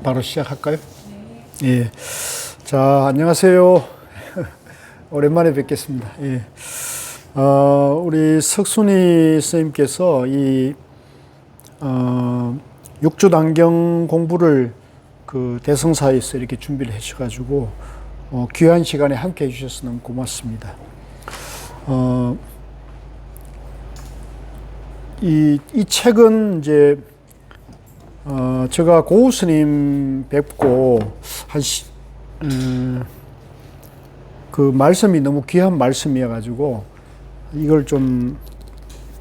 바로 시작할까요? 예. 자, 안녕하세요. 오랜만에 뵙겠습니다. 예. 우리 석순이 선생님께서 육조단경 공부를 그 대성사에서 이렇게 준비를 해주셔가지고, 귀한 시간에 함께 해주셔서 너무 고맙습니다. 이 책은 이제, 제가 고우 스님 뵙고, 그 말씀이 너무 귀한 말씀이어가지고, 이걸 좀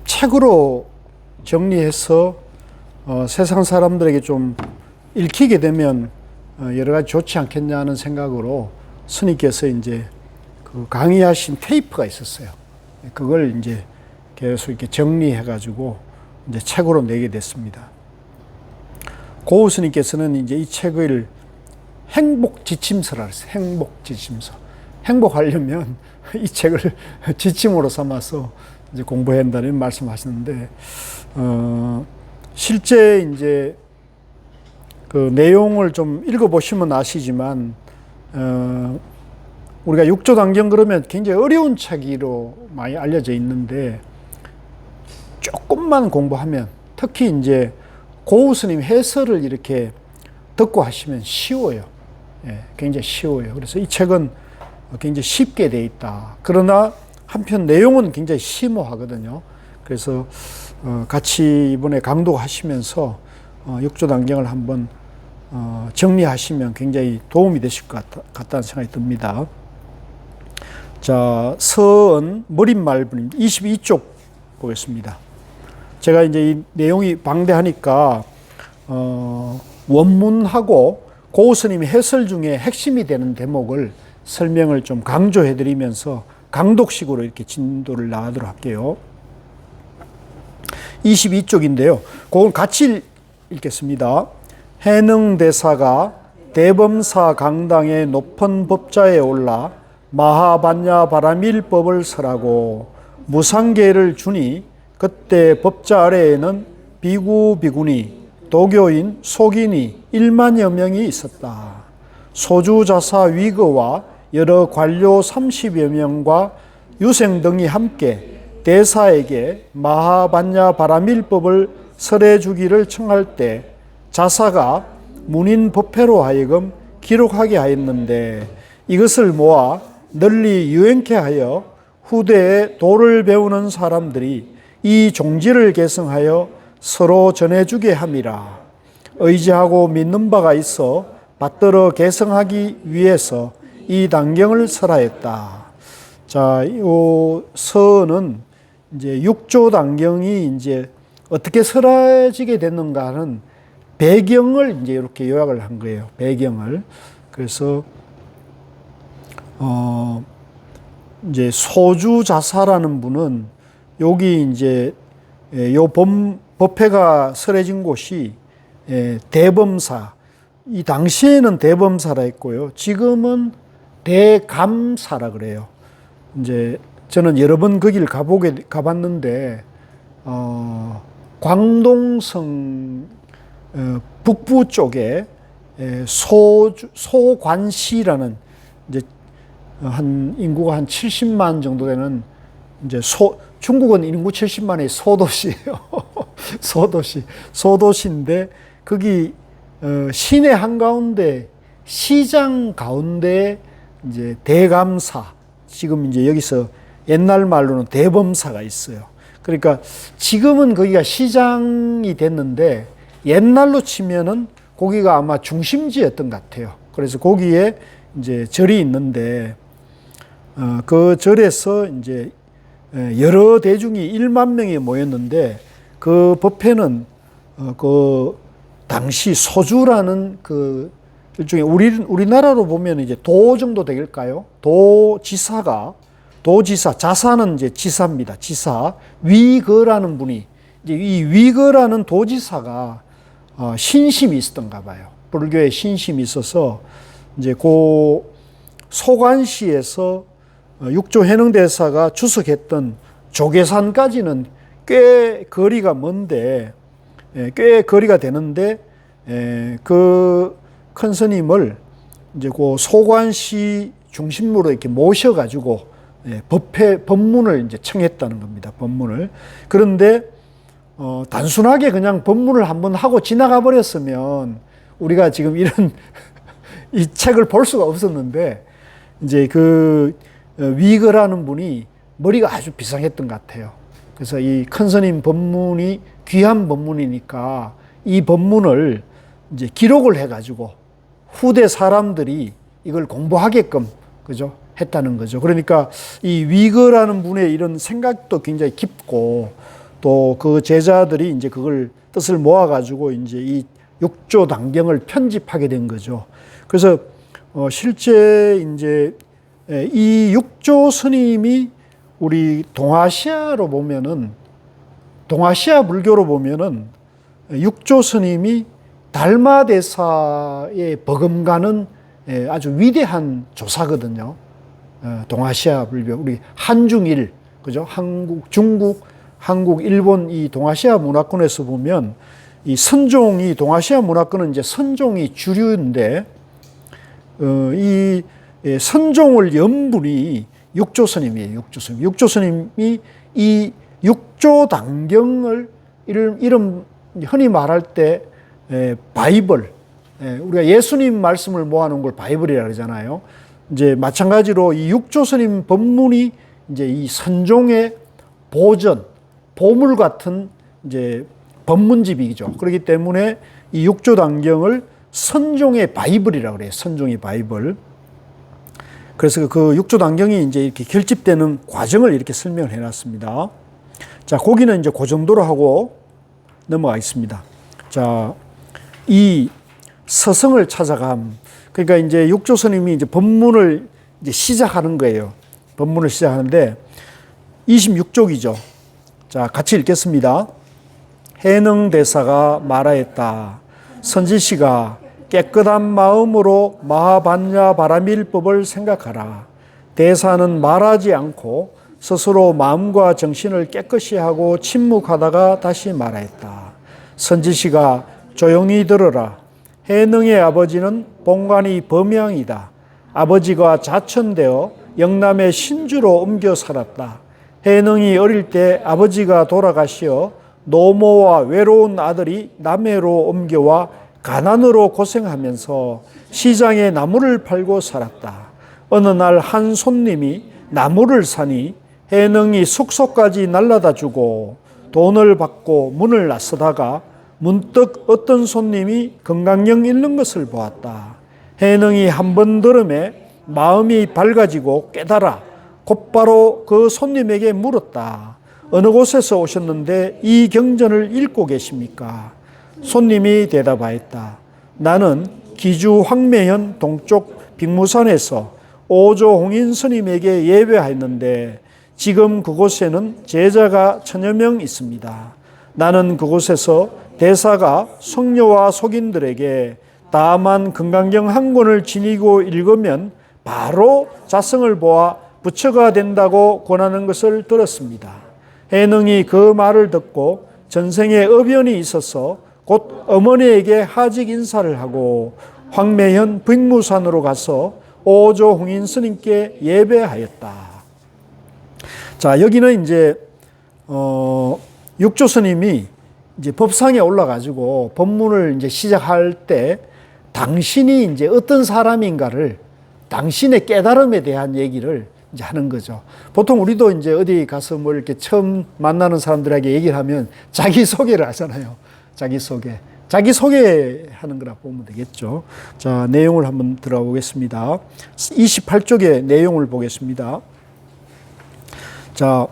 책으로 정리해서, 세상 사람들에게 좀 읽히게 되면, 여러 가지 좋지 않겠냐는 생각으로 스님께서 이제 그 강의하신 테이프가 있었어요. 그걸 이제 계속 이렇게 정리해가지고, 이제 책으로 내게 됐습니다. 고우 스님께서는 이제 이 책을 행복 지침서라 그랬어요. 행복 지침서. 행복하려면 이 책을 지침으로 삼아서 이제 공부해야 한다는 말씀하시는데, 실제 이제 그 내용을 좀 읽어보시면 아시지만, 우리가 육조단경 그러면 굉장히 어려운 책으로 많이 알려져 있는데, 조금만 공부하면, 특히 이제 고우 스님 해설을 이렇게 듣고 하시면 쉬워요. 예, 굉장히 쉬워요. 그래서 이 책은 굉장히 쉽게 돼 있다. 그러나 한편 내용은 굉장히 심오하거든요. 그래서 같이 이번에 강독하시면서 육조단경을 한번 정리하시면 굉장히 도움이 되실 것 같다는 생각이 듭니다. 자, 서은 머릿말분입니다. 22쪽 보겠습니다. 제가 이제 이 내용이 방대하니까 원문하고 고우 스님의 해설 중에 핵심이 되는 대목을 설명을 좀 강조해 드리면서 강독식으로 이렇게 진도를 나가도록 할게요. 22쪽인데요. 그걸 같이 읽겠습니다. 해능대사가 대범사 강당의 높은 법자에 올라 마하반야 바라밀법을 설하고 무상계를 주니 그때 법자 아래에는 비구 비구니 도교인 속인이 1만여 명이 있었다. 소주자사 위거와 여러 관료 30여 명과 유생 등이 함께 대사에게 마하반야 바라밀법을 설해 주기를 청할 때 자사가 문인 법회로 하여금 기록하게 하였는데, 이것을 모아 널리 유행케 하여 후대에 도를 배우는 사람들이 이 종지를 계승하여 서로 전해주게 함이라. 의지하고 믿는 바가 있어 받들어 계승하기 위해서 이 단경을 설하였다. 자, 이 서는 이제 육조단경이 이제 어떻게 설해지게 됐는가 하는 배경을 이제 이렇게 요약을 한 거예요. 배경을. 그래서 이제 소주자사라는 분은 여기 이제 요 법회가 설해진 곳이 대범사, 이 당시에는 대범사라 했고요. 지금은 대감사라 그래요. 이제 저는 여러 번 거기를 가봤는데, 광동성 북부 쪽에 소관시라는 이제 한 인구가 한 70만 정도 되는 이제 중국은 인구 70만의 소도시예요. 소도시인데 거기 시내 한가운데 시장 가운데 이제 대감사, 지금 이제 여기서 옛날 말로는 대범사가 있어요. 그러니까 지금은 거기가 시장이 됐는데 옛날로 치면은 거기가 아마 중심지였던 것 같아요. 그래서 거기에 이제 절이 있는데, 그 절에서 이제 여러 대중이 1만 명이 모였는데, 그 법회는 그 당시 소주라는 그 일종의 우리나라로 보면 이제 도 정도 될까요? 도지사, 자사는 이제 지사입니다. 지사. 위거라는 분이, 이제 이 위거라는 도지사가 신심이 있었던가 봐요. 불교에 신심이 있어서 이제 그 소관시에서 육조해능대사가 주석했던 조계산까지는 꽤 거리가 먼데, 꽤 거리가 되는데, 그 큰 스님을 이제 그 소관시 중심으로 이렇게 모셔가지고 법문을 이제 청했다는 겁니다. 법문을. 그런데 단순하게 그냥 법문을 한번 하고 지나가 버렸으면 우리가 지금 이런 이 책을 볼 수가 없었는데, 이제 그 위거라는 분이 머리가 아주 비상했던 것 같아요. 그래서 이 큰 스님 법문이 귀한 법문이니까 이 법문을 이제 기록을 해가지고 후대 사람들이 이걸 공부하게끔, 그죠? 했다는 거죠. 그러니까 이 위거라는 분의 이런 생각도 굉장히 깊고, 또 그 제자들이 이제 그걸 뜻을 모아가지고 이제 이 육조 단경을 편집하게 된 거죠. 그래서 실제 이제 이 육조 스님이 우리 동아시아로 보면은, 동아시아 불교로 보면은 육조 스님이 달마대사에 버금가는 아주 위대한 조사거든요. 동아시아 불교, 우리 한중일, 그죠? 한국, 중국, 한국, 일본 이 동아시아 문화권에서 보면 이 선종이, 동아시아 문화권은 이제 선종이 주류인데, 이 선종을 연 분이 육조 스님이에요. 육조 스님. 육조 스님이 이 육조 단경을 이름 흔히 말할 때 바이블, 우리가 예수님 말씀을 모아놓은 걸 바이블이라 그러잖아요. 이제 마찬가지로 이 육조 스님 법문이 이제 이 선종의 보전, 보물 같은 이제 법문집이죠. 그렇기 때문에 이 육조 단경을 선종의 바이블이라고 그래요. 선종의 바이블. 그래서 그 육조 단경이 이제 이렇게 결집되는 과정을 이렇게 설명을 해놨습니다. 자, 거기는 이제 그 정도로 하고 넘어가겠습니다. 자, 이 서성을 찾아감. 그러니까 이제 육조 스님이 이제 법문을 이제 시작하는 거예요. 법문을 시작하는데 26쪽이죠. 자, 같이 읽겠습니다. 해능대사가 말하였다. 선지시가 깨끗한 마음으로 마하반야 바라밀법을 생각하라. 대사는 말하지 않고 스스로 마음과 정신을 깨끗이 하고 침묵하다가 다시 말하였다. 선지시가 조용히 들어라. 해능의 아버지는 본관이 범양이다. 아버지가 자천되어 영남의 신주로 옮겨 살았다. 해능이 어릴 때 아버지가 돌아가시어 노모와 외로운 아들이 남해로 옮겨와 가난으로 고생하면서 시장에 나무를 팔고 살았다. 어느 날 한 손님이 나무를 사니 해능이 숙소까지 날라다 주고 돈을 받고 문을 나서다가 문득 어떤 손님이 건강령 읽는 것을 보았다. 해능이 한 번 들음에 마음이 밝아지고 깨달아 곧바로 그 손님에게 물었다. 어느 곳에서 오셨는데 이 경전을 읽고 계십니까? 손님이 대답하였다. 나는 기주 황매현 동쪽 빅무산에서 오조 홍인 스님에게 예배하였는데 지금 그곳에는 제자가 1000여 명 있습니다. 나는 그곳에서 대사가 성녀와 속인들에게 다만 금강경 한 권을 지니고 읽으면 바로 자성을 보아 부처가 된다고 권하는 것을 들었습니다. 해능이 그 말을 듣고 전생에 어변이 있어서 곧 어머니에게 하직 인사를 하고 황매현 빅무산으로 가서 오조 홍인 스님께 예배하였다. 자, 여기는 이제 육조 스님이 이제 법상에 올라가지고 법문을 이제 시작할 때 당신이 이제 어떤 사람인가를, 당신의 깨달음에 대한 얘기를 이제 하는 거죠. 보통 우리도 이제 어디 가서 뭐 이렇게 처음 만나는 사람들에게 얘기를 하면 자기소개를 하잖아요. 자기소개하는 거라 보면 되겠죠. 자, 내용을 한번 들어가 보겠습니다. 28쪽의 내용을 보겠습니다. 자,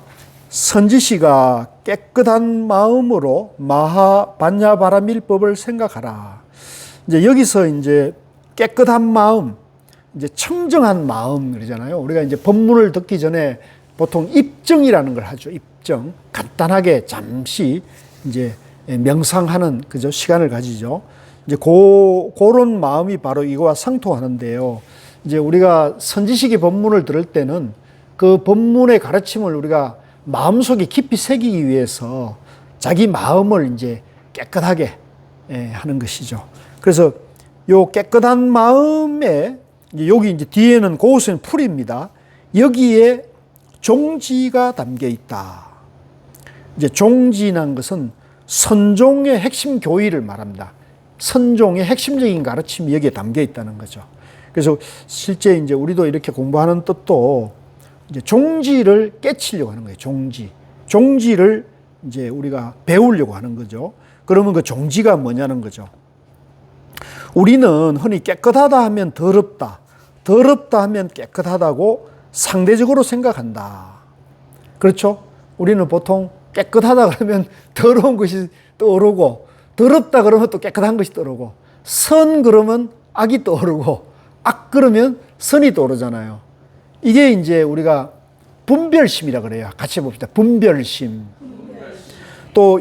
선지시가 깨끗한 마음으로 마하반야바라밀법을 생각하라. 이제 여기서 이제 깨끗한 마음, 이제 청정한 마음 그러잖아요. 우리가 이제 법문을 듣기 전에 보통 입정이라는 걸 하죠. 입정. 간단하게 잠시 이제 명상하는 그죠 시간을 가지죠. 이제 그런 마음이 바로 이거와 상통하는데요. 이제 우리가 선지식의 법문을 들을 때는 그 법문의 가르침을 우리가 마음속에 깊이 새기기 위해서 자기 마음을 이제 깨끗하게 하는 것이죠. 그래서 요 깨끗한 마음에 여기 이제 뒤에는 고우스는 풀입니다. 여기에 종지가 담겨 있다. 이제 종지란 것은 선종의 핵심 교의를 말합니다. 선종의 핵심적인 가르침이 여기에 담겨 있다는 거죠. 그래서 실제 이제 우리도 이렇게 공부하는 뜻도 이제 종지를 깨치려고 하는 거예요. 종지를 이제 우리가 배우려고 하는 거죠. 그러면 그 종지가 뭐냐는 거죠. 우리는 흔히 깨끗하다 하면 더럽다, 더럽다 하면 깨끗하다고 상대적으로 생각한다. 그렇죠? 우리는 보통 깨끗하다 그러면 더러운 것이 떠오르고, 더럽다 그러면 또 깨끗한 것이 떠오르고, 선 그러면 악이 떠오르고, 악 그러면 선이 떠오르잖아요. 이게 이제 우리가 분별심이라 그래요. 같이 봅시다. 분별심. 또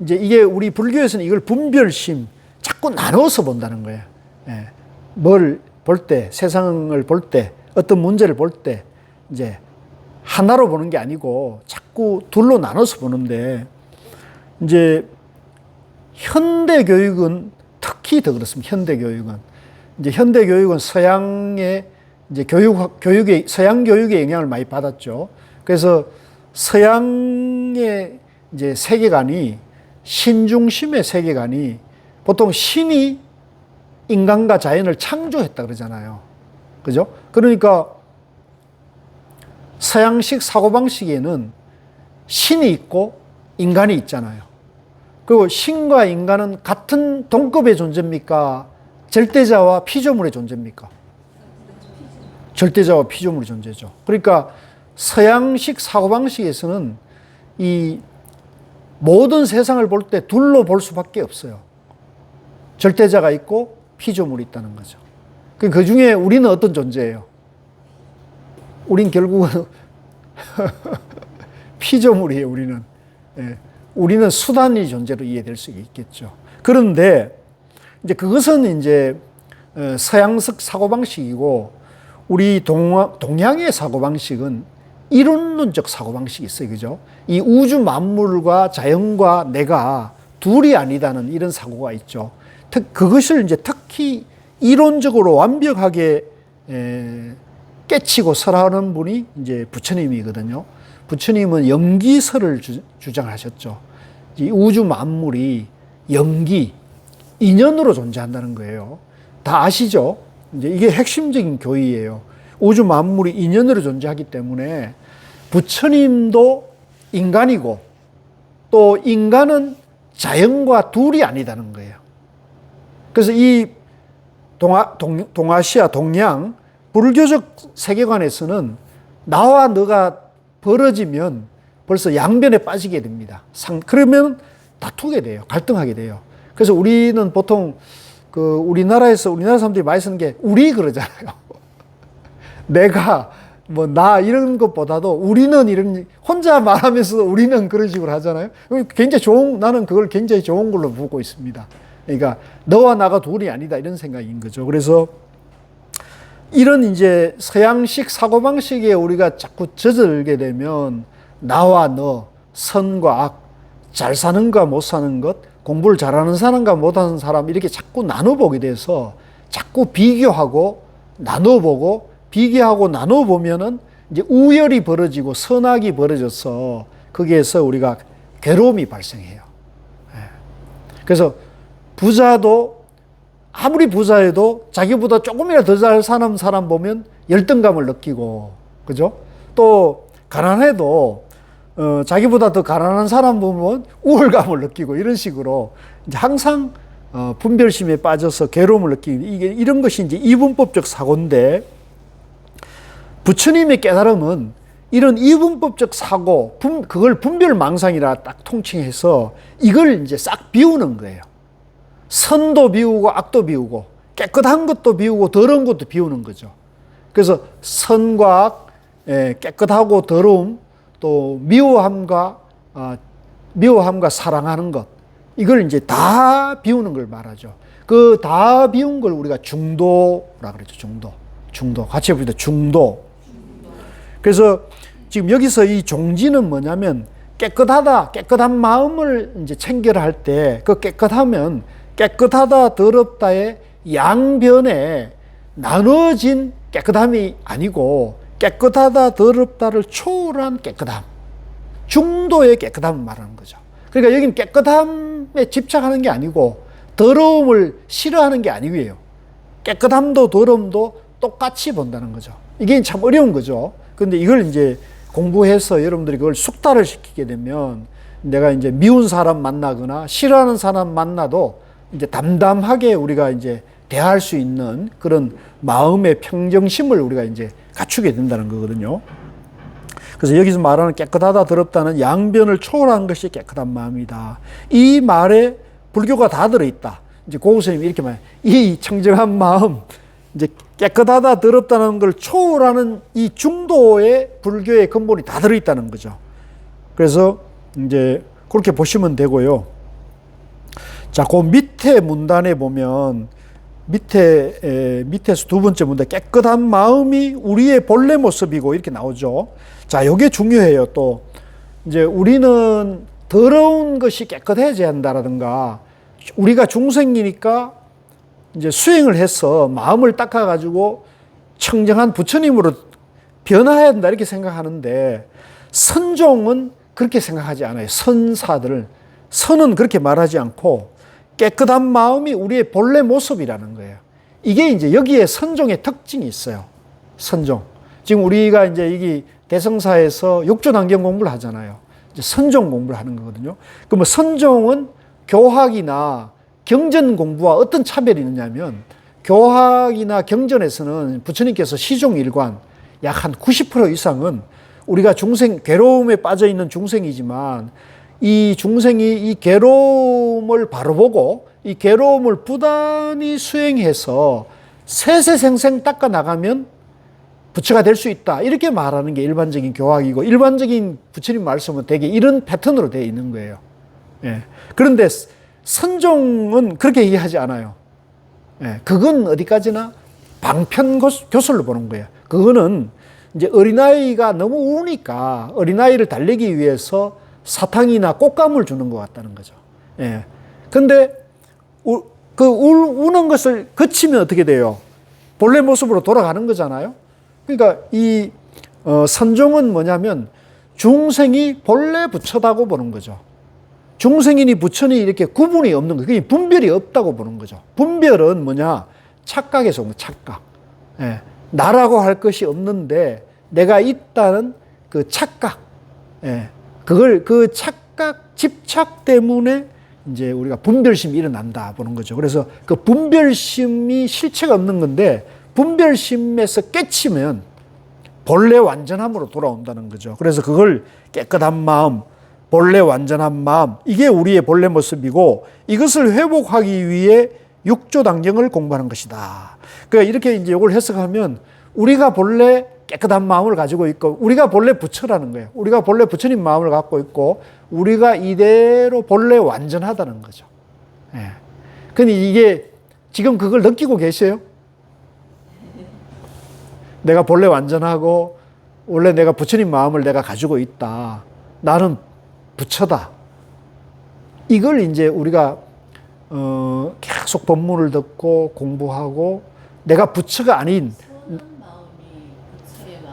이제 이게 우리 불교에서는 이걸 분별심, 자꾸 나눠서 본다는 거예요. 예. 뭘 볼 때, 세상을 볼 때, 어떤 문제를 볼 때, 이제 하나로 보는 게 아니고 자꾸 둘로 나눠서 보는데, 이제 현대 교육은 특히 더 그렇습니다. 현대 교육은. 이제 현대 교육은 서양의 이제 교육의, 서양 교육의 영향을 많이 받았죠. 그래서 서양의 이제 세계관이, 신중심의 세계관이, 보통 신이 인간과 자연을 창조했다 그러잖아요. 그죠? 그러니까 서양식 사고방식에는 신이 있고 인간이 있잖아요. 그리고 신과 인간은 같은 동급의 존재입니까? 절대자와 피조물의 존재입니까? 절대자와 피조물의 존재죠. 그러니까 서양식 사고방식에서는 이 모든 세상을 볼 때 둘로 볼 수밖에 없어요. 절대자가 있고 피조물이 있다는 거죠. 그 중에 우리는 어떤 존재예요? 우린 결국은 피조물이에요, 우리는. 예. 우리는 수단의 존재로 이해될 수 있겠죠. 그런데 이제 그것은 이제 서양식 사고방식이고, 우리 동양의 사고방식은 이론론적 사고방식이 있어요. 그죠? 이 우주 만물과 자연과 내가 둘이 아니다는 이런 사고가 있죠. 그것을 이제 특히 이론적으로 완벽하게 깨치고 설하는 분이 이제 부처님이거든요. 부처님은 영기설을 주장하셨죠. 이 우주 만물이 영기, 인연으로 존재한다는 거예요. 다 아시죠? 이제 이게 핵심적인 교의예요. 우주 만물이 인연으로 존재하기 때문에 부처님도 인간이고, 또 인간은 자연과 둘이 아니다는 거예요. 그래서 이 동아시아, 동양 불교적 세계관에서는 나와 너가 벌어지면 벌써 양변에 빠지게 됩니다. 그러면 다투게 돼요. 갈등하게 돼요. 그래서 우리는 보통 우리나라 사람들이 많이 쓰는 게 우리 그러잖아요. 내가 나 이런 것보다도 우리는 이런, 혼자 말하면서 우리는 그런 식으로 하잖아요. 나는 그걸 굉장히 좋은 걸로 보고 있습니다. 그러니까 너와 나가 둘이 아니다 이런 생각인 거죠. 그래서 이런 이제 서양식 사고방식에 우리가 자꾸 젖들게 되면 나와 너, 선과 악, 잘 사는 것 못 사는 것, 공부를 잘하는 사람과 못하는 사람 이렇게 자꾸 나눠보게 돼서 자꾸 비교하고 나눠보고 비교하고 나눠보면은 이제 우열이 벌어지고 선악이 벌어져서 거기에서 우리가 괴로움이 발생해요. 그래서 부자도 아무리 부자여도 자기보다 조금이라도 더 잘 사는 사람 보면 열등감을 느끼고, 그죠? 또 가난해도 자기보다 더 가난한 사람 보면 우월감을 느끼고, 이런 식으로 이제 항상 분별심에 빠져서 괴로움을 느끼는, 이런 것이 이제 이분법적 사고인데, 부처님의 깨달음은 이런 이분법적 사고, 그걸 분별망상이라 딱 통칭해서 이걸 이제 싹 비우는 거예요. 선도 비우고 악도 비우고 깨끗한 것도 비우고 더러운 것도 비우는 거죠. 그래서 선과 악, 깨끗하고 더러움, 또 미워함과 사랑하는 것, 이걸 이제 다 비우는 걸 말하죠. 그 다 비운 걸 우리가 중도라 그러죠. 중도. 같이 해봅시다. 중도. 그래서 지금 여기서 이 종지는 뭐냐면 깨끗한 마음을 이제 챙겨라 할 때, 그 깨끗하다, 더럽다의 양변에 나눠진 깨끗함이 아니고 깨끗하다 더럽다를 초월한 깨끗함, 중도의 깨끗함을 말하는 거죠. 그러니까 여기는 깨끗함에 집착하는 게 아니고 더러움을 싫어하는 게 아니에요. 깨끗함도 더러움도 똑같이 본다는 거죠. 이게 참 어려운 거죠. 근데 이걸 이제 공부해서 여러분들이 그걸 숙달을 시키게 되면 내가 이제 미운 사람 만나거나 싫어하는 사람 만나도 이제 담담하게 우리가 이제 대할 수 있는 그런 마음의 평정심을 우리가 이제 갖추게 된다는 거거든요. 그래서 여기서 말하는 깨끗하다 더럽다는 양변을 초월한 것이 깨끗한 마음이다. 이 말에 불교가 다 들어있다. 이제 고우스님이 이렇게 말해요. 이 청정한 마음, 이제 깨끗하다 더럽다는 걸 초월하는 이 중도의 불교의 근본이 다 들어있다는 거죠. 그래서 이제 그렇게 보시면 되고요. 자, 그 밑에 문단에 보면 밑에서 두 번째 문단 깨끗한 마음이 우리의 본래 모습이고 이렇게 나오죠. 자, 요게 중요해요. 또 이제 우리는 더러운 것이 깨끗해져야 한다라든가 우리가 중생이니까 이제 수행을 해서 마음을 닦아가지고 청정한 부처님으로 변화해야 된다 이렇게 생각하는데 선종은 그렇게 생각하지 않아요. 선사들을. 선은 그렇게 말하지 않고 깨끗한 마음이 우리의 본래 모습이라는 거예요. 이게 이제 여기에 선종의 특징이 있어요. 선종. 지금 우리가 이제 여기 대성사에서 육조단경 공부를 하잖아요. 이제 선종 공부를 하는 거거든요. 그러면 선종은 교학이나 경전 공부와 어떤 차별이 있느냐면 교학이나 경전에서는 부처님께서 시종일관 약 한 90% 이상은 우리가 중생, 괴로움에 빠져 있는 중생이지만 이 중생이 이 괴로움을 바로 보고 이 괴로움을 부단히 수행해서 세세생생 닦아 나가면 부처가 될 수 있다. 이렇게 말하는 게 일반적인 교학이고 일반적인 부처님 말씀은 되게 이런 패턴으로 되어 있는 거예요. 예. 그런데 선종은 그렇게 얘기하지 않아요. 예. 그건 어디까지나 방편교설로 보는 거예요. 그거는 이제 어린아이가 너무 우니까 어린아이를 달래기 위해서 사탕이나 꽃감을 주는 것 같다는 거죠. 예. 근데 우는 것을 그치면 어떻게 돼요? 본래 모습으로 돌아가는 거잖아요. 그러니까 이 선종은 뭐냐면 중생이 본래 부처다고 보는 거죠. 중생이니 부처니 이렇게 구분이 없는 거예요. 분별이 없다고 보는 거죠. 분별은 뭐냐? 착각에서 온 거예요. 착각. 예. 나라고 할 것이 없는데 내가 있다는 그 착각. 예. 그 착각, 집착 때문에 이제 우리가 분별심이 일어난다 보는 거죠. 그래서 그 분별심이 실체가 없는 건데 분별심에서 깨치면 본래 완전함으로 돌아온다는 거죠. 그래서 그걸 깨끗한 마음, 본래 완전한 마음, 이게 우리의 본래 모습이고 이것을 회복하기 위해 육조단경을 공부하는 것이다. 그러니까 이렇게 이제 이걸 해석하면 우리가 본래 깨끗한 마음을 가지고 있고 우리가 본래 부처라는 거예요. 우리가 본래 부처님 마음을 갖고 있고 우리가 이대로 본래 완전하다는 거죠. 예. 근데 이게 지금 그걸 느끼고 계세요? 내가 본래 완전하고 원래 내가 부처님 마음을 내가 가지고 있다. 나는 부처다. 이걸 이제 우리가 계속 법문을 듣고 공부하고 내가 부처가 아닌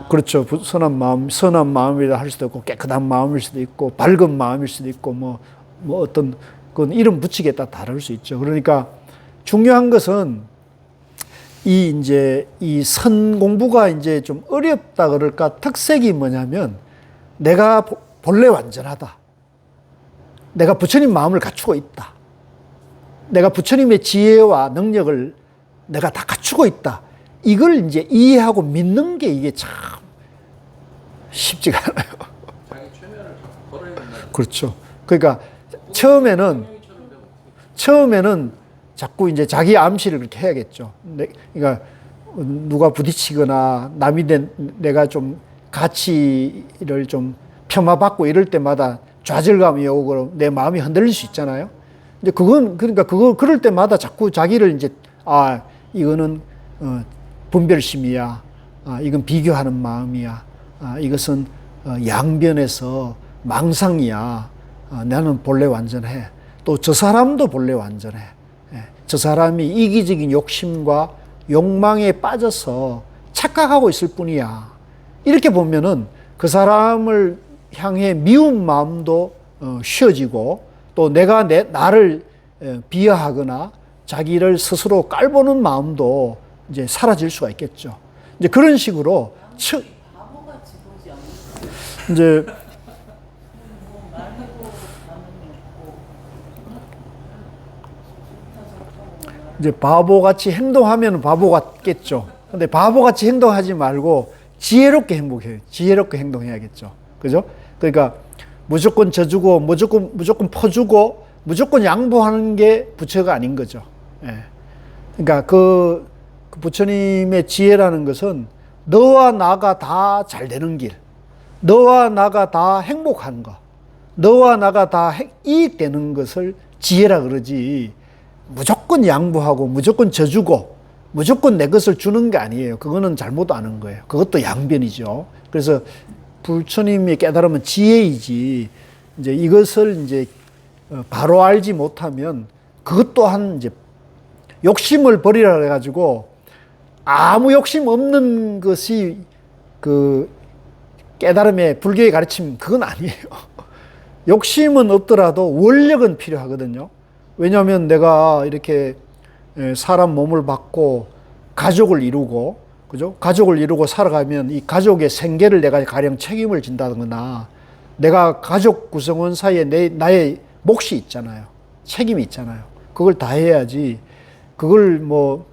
그렇죠. 선한 마음이라 할 수도 있고 깨끗한 마음일 수도 있고 밝은 마음일 수도 있고 뭐 어떤 그건 이름 붙이기에 따라 다를 수 있죠. 그러니까 중요한 것은 이 선 공부가 이제 좀 어렵다 그럴까 특색이 뭐냐면 내가 본래 완전하다. 내가 부처님 마음을 갖추고 있다. 내가 부처님의 지혜와 능력을 내가 다 갖추고 있다. 이걸 이제 이해하고 믿는 게 이게 참 쉽지가 않아요. 자기 최면을 걸어야 된다. 그렇죠. 그러니까 처음에는 자꾸 이제 자기 암시를 그렇게 해야겠죠. 그러니까 누가 부딪히거나 남이 내가 좀 가치를 좀 폄하받고 이럴 때마다 좌절감이 오고 내 마음이 흔들릴 수 있잖아요. 근데 그럴 때마다 자꾸 자기를 이제 이거는 분별심이야. 이건 비교하는 마음이야. 이것은 양변에서 망상이야. 나는 본래 완전해. 또 저 사람도 본래 완전해. 저 사람이 이기적인 욕심과 욕망에 빠져서 착각하고 있을 뿐이야. 이렇게 보면은 그 사람을 향해 미운 마음도 쉬어지고, 또 내가 나를 비하하거나 자기를 스스로 깔보는 마음도 이제 사라질 수가 있겠죠. 이제 그런 식으로 바보같이 보지 않는 이제 말하고 남은 없고 이제 바보같이 행동하면 바보 같겠죠. 근데 바보같이 행동하지 말고 지혜롭게 행복해요. 지혜롭게 행동해야겠죠. 그죠? 그러니까 무조건 져주고 무조건 퍼주고 무조건 양보하는 게 부처가 아닌 거죠. 예. 그러니까 그 부처님의 지혜라는 것은 너와 나가 다 잘 되는 길, 너와 나가 다 행복한 거, 너와 나가 다 이익되는 것을 지혜라 그러지, 무조건 양보하고 무조건 져주고 무조건 내 것을 주는 게 아니에요. 그거는 잘못 아는 거예요. 그것도 양변이죠. 그래서 부처님의 깨달음은 지혜이지, 이제 이것을 이제 바로 알지 못하면 그것 또한 이제 욕심을 버리라 해가지고 아무 욕심 없는 것이 그 깨달음의 불교의 가르침, 그건 아니에요. 욕심은 없더라도 원력은 필요하거든요. 왜냐하면 내가 이렇게 사람 몸을 받고 가족을 이루고, 그죠? 가족을 이루고 살아가면 이 가족의 생계를 내가 가령 책임을 진다거나, 내가 가족 구성원 사이에 나의 몫이 있잖아요. 책임이 있잖아요. 그걸 다 해야지, 그걸 뭐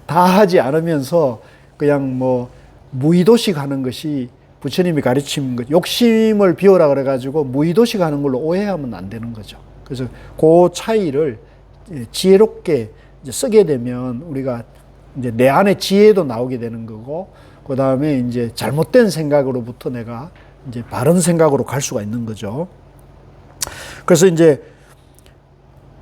다 하지 않으면서 그냥 뭐 무의도식 하는 것이 부처님이 가르치는 것, 욕심을 비워라 그래가지고 무의도식 하는 걸로 오해하면 안 되는 거죠. 그래서 그 차이를 지혜롭게 이제 쓰게 되면 우리가 이제 내 안에 지혜도 나오게 되는 거고, 그 다음에 이제 잘못된 생각으로부터 내가 이제 바른 생각으로 갈 수가 있는 거죠. 그래서 이제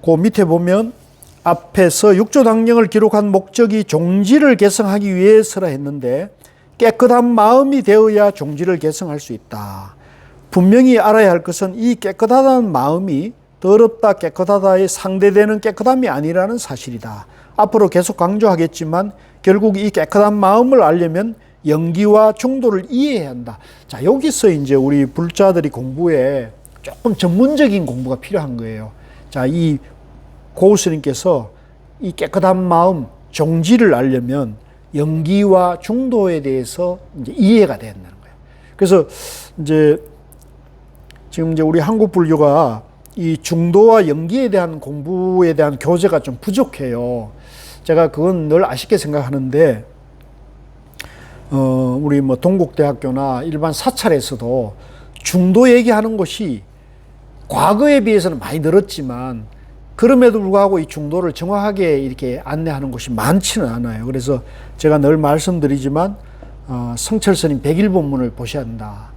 그 밑에 보면 앞에서 육조당령을 기록한 목적이 종지를 개성하기 위해서라 했는데, 깨끗한 마음이 되어야 종지를 개성할 수 있다. 분명히 알아야 할 것은 이 깨끗하다는 마음이 더럽다 깨끗하다에 상대되는 깨끗함이 아니라는 사실이다. 앞으로 계속 강조하겠지만 결국 이 깨끗한 마음을 알려면 영기와 중도를 이해해야 한다. 자, 여기서 이제 우리 불자들이 공부에 조금 전문적인 공부가 필요한 거예요. 자, 이 고우스님께서 이 깨끗한 마음, 종지를 알려면 영기와 중도에 대해서 이제 이해가 돼야 된다는 거예요. 그래서 이제 지금 이제 우리 한국 불교가 이 중도와 영기에 대한 공부에 대한 교재가 좀 부족해요. 제가 그건 늘 아쉽게 생각하는데, 우리 뭐 동국대학교나 일반 사찰에서도 중도 얘기하는 것이 과거에 비해서는 많이 늘었지만, 그럼에도 불구하고 이 중도를 정확하게 이렇게 안내하는 곳이 많지는 않아요. 그래서 제가 늘 말씀드리지만, 성철스님 101본문을 보셔야 한다.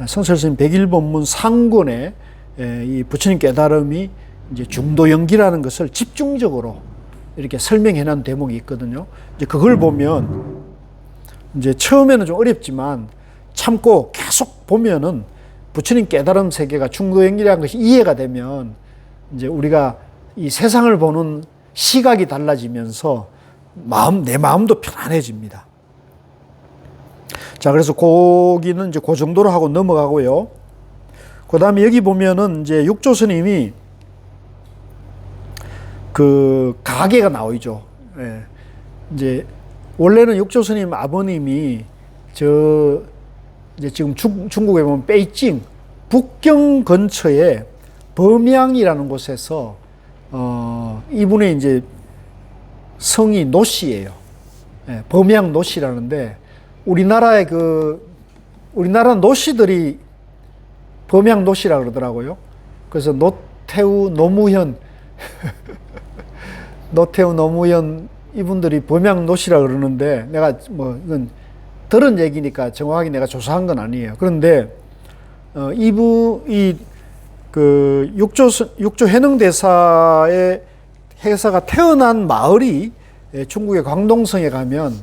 성철스님 101본문 상권에 이 부처님 깨달음이 이제 중도 연기라는 것을 집중적으로 이렇게 설명해 놓은 대목이 있거든요. 이제 그걸 보면 이제 처음에는 좀 어렵지만 참고 계속 보면은 부처님 깨달음 세계가 중도 연기라는 것이 이해가 되면 이제 우리가 이 세상을 보는 시각이 달라지면서 내 마음도 편안해집니다. 자, 그래서 거기는 이제 그 정도로 하고 넘어가고요. 그 다음에 여기 보면은 이제 육조 스님이 그 가계가 나오죠. 예. 이제 원래는 육조 스님 아버님이 이제 지금 중국에 보면 베이징 북경 근처에 범양이라는 곳에서 이분의 이제 성이 노씨예요. 예, 범양 노씨라는데 우리나라 노씨들이 범양 노씨라 그러더라고요. 그래서 노태우, 노무현 이분들이 범양 노씨라 그러는데, 내가 뭐 이건 들은 얘기니까 정확하게 내가 조사한 건 아니에요. 그런데 육조 해능대사의 해사가 태어난 마을이 중국의 광동성에 가면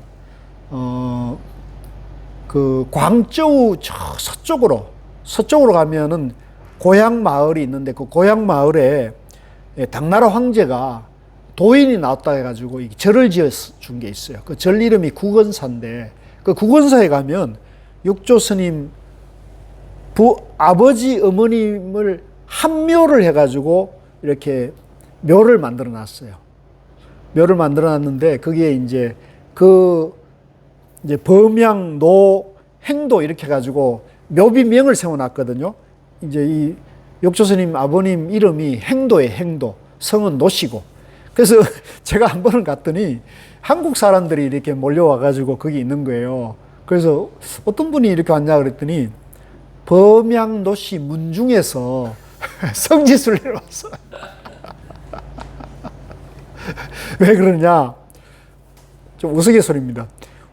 그 광저우 저 서쪽으로 가면은 고향 마을이 있는데, 그 고향 마을에 당나라 황제가 도인이 나왔다 해가지고 절을 지어 준 게 있어요. 그 절 이름이 국원사인데, 그 국원사에 가면 육조 스님 아버지 어머님을 한 묘를 해가지고 이렇게 묘를 만들어 놨어요. 묘를 만들어 놨는데 거기에 이제 이제 범양, 노, 행도 이렇게 해가지고 묘비명을 세워놨거든요. 이제 이 육조 스님 아버님 이름이 행도예요. 행도. 성은 노시고. 그래서 제가 한 번은 갔더니 한국 사람들이 이렇게 몰려와가지고 거기 있는 거예요. 그래서 어떤 분이 이렇게 왔냐 그랬더니 범양 노시 문중에서 성지순례를 왔어. 왜 그러냐? 좀 우스갯소리입니다.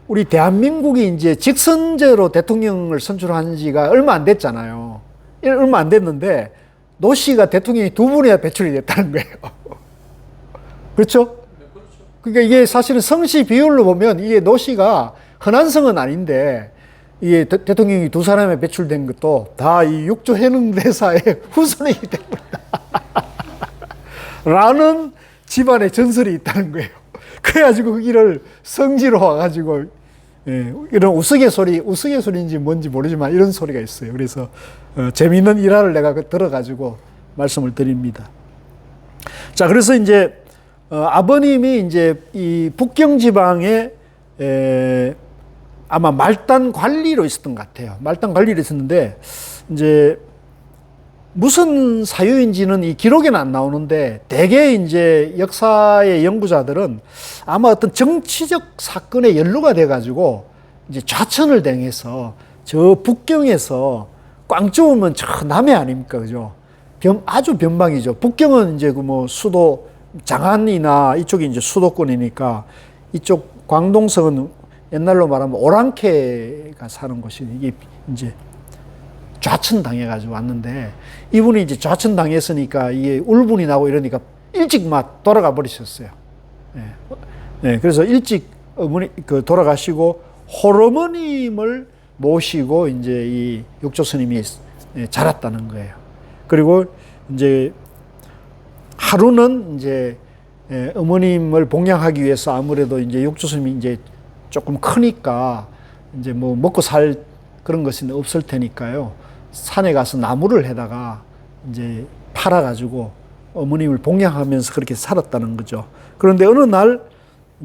우리 대한민국이 이제 직선제로 대통령을 선출한 지가 얼마 안 됐잖아요. 얼마 안 됐는데 노시가 대통령이 두 분이나 배출이 됐다는 거예요. 그렇죠? 네, 그렇죠. 그러니까 이게 사실은 성씨 비율로 보면 이게 노시가 흔한 성은 아닌데 이게 대통령이 두 사람에 배출된 것도 다 이 육조 해능대사의 후손이기 때문에 라는 집안의 전설이 있다는 거예요. 그래가지고 거기를 성지로 와가지고 이런 우스갯소리인지 뭔지 모르지만 이런 소리가 있어요. 그래서 재미있는 일화를 내가 들어가지고 말씀을 드립니다. 자, 그래서 이제 아버님이 이제 이 북경 지방에 아마 말단 관리로 있었던 것 같아요. 말단 관리로 있었는데 이제 무슨 사유인지는 이 기록에는 안 나오는데 대개 이제 역사의 연구자들은 아마 어떤 정치적 사건에 연루가 돼가지고 이제 좌천을 당해서 저 북경에서 꽝쭈우면 저 남해 아닙니까, 그죠? 아주 변방이죠. 북경은 이제 그 뭐 수도 장안이나 이쪽이 이제 수도권이니까 이쪽 광동성은 옛날로 말하면 오랑캐가 사는 곳이 이게 이제 좌천 당해가지고 왔는데 이분이 이제 좌천 당했으니까 이게 울분이 나고 이러니까 일찍 막 돌아가 버리셨어요. 그래서 일찍 어머니 돌아가시고 홀어머님을 모시고 이제 이 육조 스님이 자랐다는 거예요. 그리고 이제 하루는 이제 어머님을 봉양하기 위해서 아무래도 이제 육조 스님이 이제 조금 크니까 이제 뭐 먹고 살 그런 것은 없을 테니까요. 산에 가서 나무를 해다가 이제 팔아가지고 어머님을 봉양하면서 그렇게 살았다는 거죠. 그런데 어느 날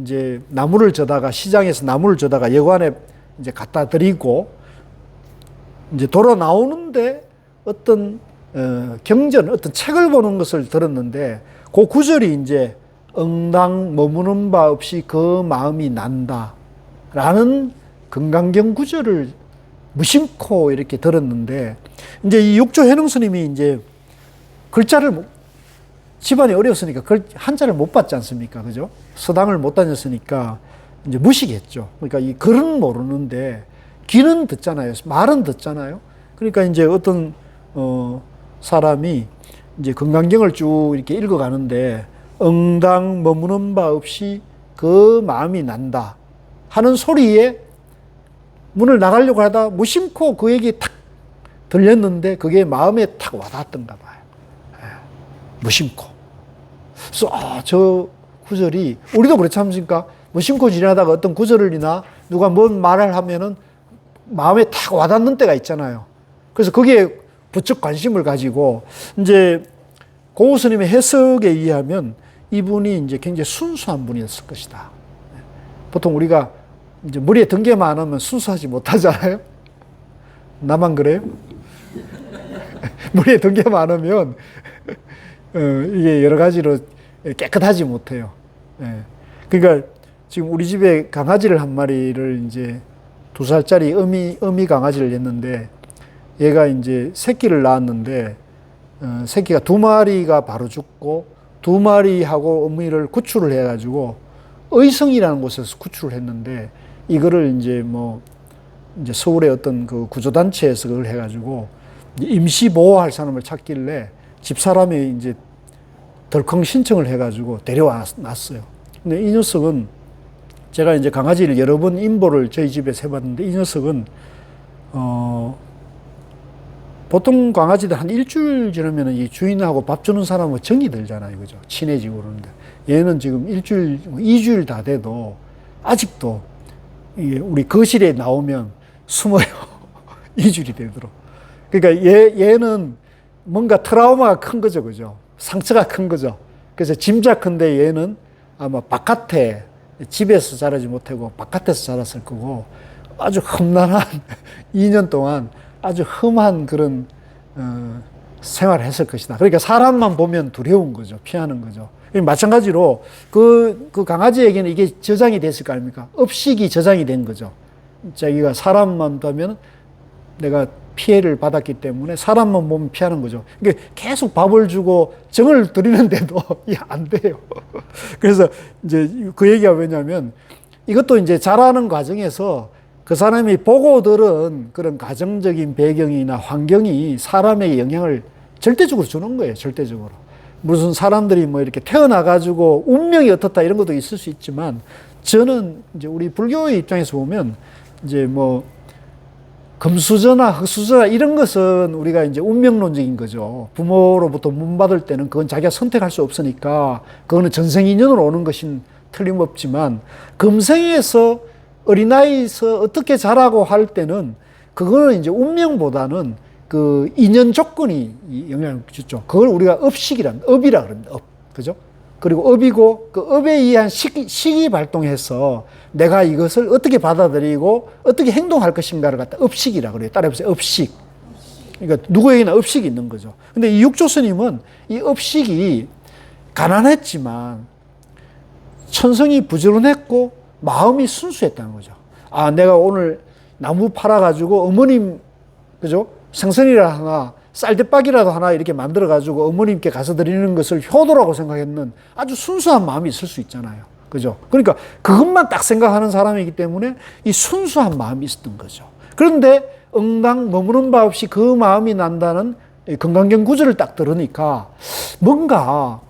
이제 나무를 저다가 시장에서 나무를 저다가 여관에 이제 갖다 드리고 이제 돌아 나오는데 어떤 경전, 어떤 책을 보는 것을 들었는데 그 구절이 이제 응당 머무는 바 없이 그 마음이 난다 라는 금강경 구절을 무심코 이렇게 들었는데 이제 이 육조 해능 스님이 이제 글자를 집안이 어려웠으니까 한자를 못 봤지 않습니까? 그죠? 서당을 못 다녔으니까 이제 무시겠죠. 그러니까 이 글은 모르는데 귀는 듣잖아요. 말은 듣잖아요. 그러니까 이제 어떤 사람이 이제 금강경을 쭉 이렇게 읽어가는데 응당 머무는 바 없이 그 마음이 난다 하는 소리에 문을 나가려고 하다 무심코 그 얘기 탁 들렸는데 그게 마음에 탁 와닿았던가 봐요. 무심코. 그래서 저 구절이 우리도 그렇지 않습니까? 무심코 지나다가 어떤 구절이나 누가 뭔 말을 하면은 마음에 탁 와닿는 때가 있잖아요. 그래서 거기에 부쩍 관심을 가지고 이제 고우 스님의 해석에 의하면 이분이 이제 굉장히 순수한 분이었을 것이다. 보통 우리가 이제 머리에 든 게 많으면 순수하지 못하잖아요. 나만 그래요? 머리에 든 게 많으면 이게 여러 가지로 깨끗하지 못해요. 그러니까 지금 우리 집에 강아지를 한 마리를 이제 2살짜리 어미 강아지를 냈는데 얘가 이제 새끼를 낳았는데 새끼가 2마리가 바로 죽고 2마리하고 어미를 구출을 해가지고 의성이라는 곳에서 구출을 했는데 이거를 이제 이제 서울의 어떤 그 구조단체에서 그걸 해가지고 임시 보호할 사람을 찾길래 집사람이 이제 덜컹 신청을 해가지고 데려왔어요. 근데 이 녀석은 제가 이제 강아지를 여러 번 임보를 저희 집에서 해봤는데 이 녀석은 보통 강아지들 한 일주일 지나면 이 주인하고 밥 주는 사람하고 정이 들잖아요. 그죠? 친해지고 그러는데. 얘는 지금 일주일, 2주일 다 돼도 아직도 이게 우리 거실에 나오면 숨어요. 2주일이 되도록. 그러니까 얘는 뭔가 트라우마가 큰 거죠. 그죠? 상처가 큰 거죠. 그래서 짐작컨대 얘는 아마 바깥에, 집에서 자라지 못하고 바깥에서 자랐을 거고 아주 험난한 2년 동안 아주 험한 그런 생활을 했을 것이다. 그러니까 사람만 보면 두려운 거죠. 피하는 거죠. 마찬가지로 그 강아지에게는 이게 저장이 됐을 거 아닙니까? 업식이 저장이 된 거죠. 자기가 사람만 보면 내가 피해를 받았기 때문에 사람만 보면 피하는 거죠. 그러니까 계속 밥을 주고 정을 들이는데도 이게 안 돼요. 그래서 이제 그 얘기가 왜냐면 이것도 이제 자라는 과정에서 그 사람이 보고 들은 그런 가정적인 배경이나 환경이 사람에게 영향을 절대적으로 주는 거예요. 절대적으로. 무슨 사람들이 뭐 이렇게 태어나가지고 운명이 어떻다 이런 것도 있을 수 있지만 저는 이제 우리 불교의 입장에서 보면 이제 뭐 금수저나 흙수저나 이런 것은 우리가 이제 운명론적인 거죠. 부모로부터 문받을 때는 그건 자기가 선택할 수 없으니까 그거는 전생인연으로 오는 것인 틀림없지만 금생에서 어린아이에서 어떻게 자라고 할 때는 그거는 이제 운명보다는 그 인연 조건이 영향을 주죠. 그걸 우리가 업이라 그럽니다. 업. 그죠? 그리고 업이고 그 업에 의한 식이 발동해서 내가 이것을 어떻게 받아들이고 어떻게 행동할 것인가를 갖다 업식이라 그래요. 따라해보세요. 업식. 그러니까 누구에게나 업식이 있는 거죠. 근데 이 육조 스님은 이 업식이 가난했지만 천성이 부지런했고 마음이 순수했다는 거죠. 아, 내가 오늘 나무 팔아가지고 어머님, 그죠? 생선이라 하나, 쌀대박이라도 하나 이렇게 만들어가지고 어머님께 가서 드리는 것을 효도라고 생각했는 아주 순수한 마음이 있을 수 있잖아요. 그죠? 그러니까 그것만 딱 생각하는 사람이기 때문에 이 순수한 마음이 있었던 거죠. 그런데 응당 머무는 바 없이 그 마음이 난다는 금강경 구절을 딱 들으니까 뭔가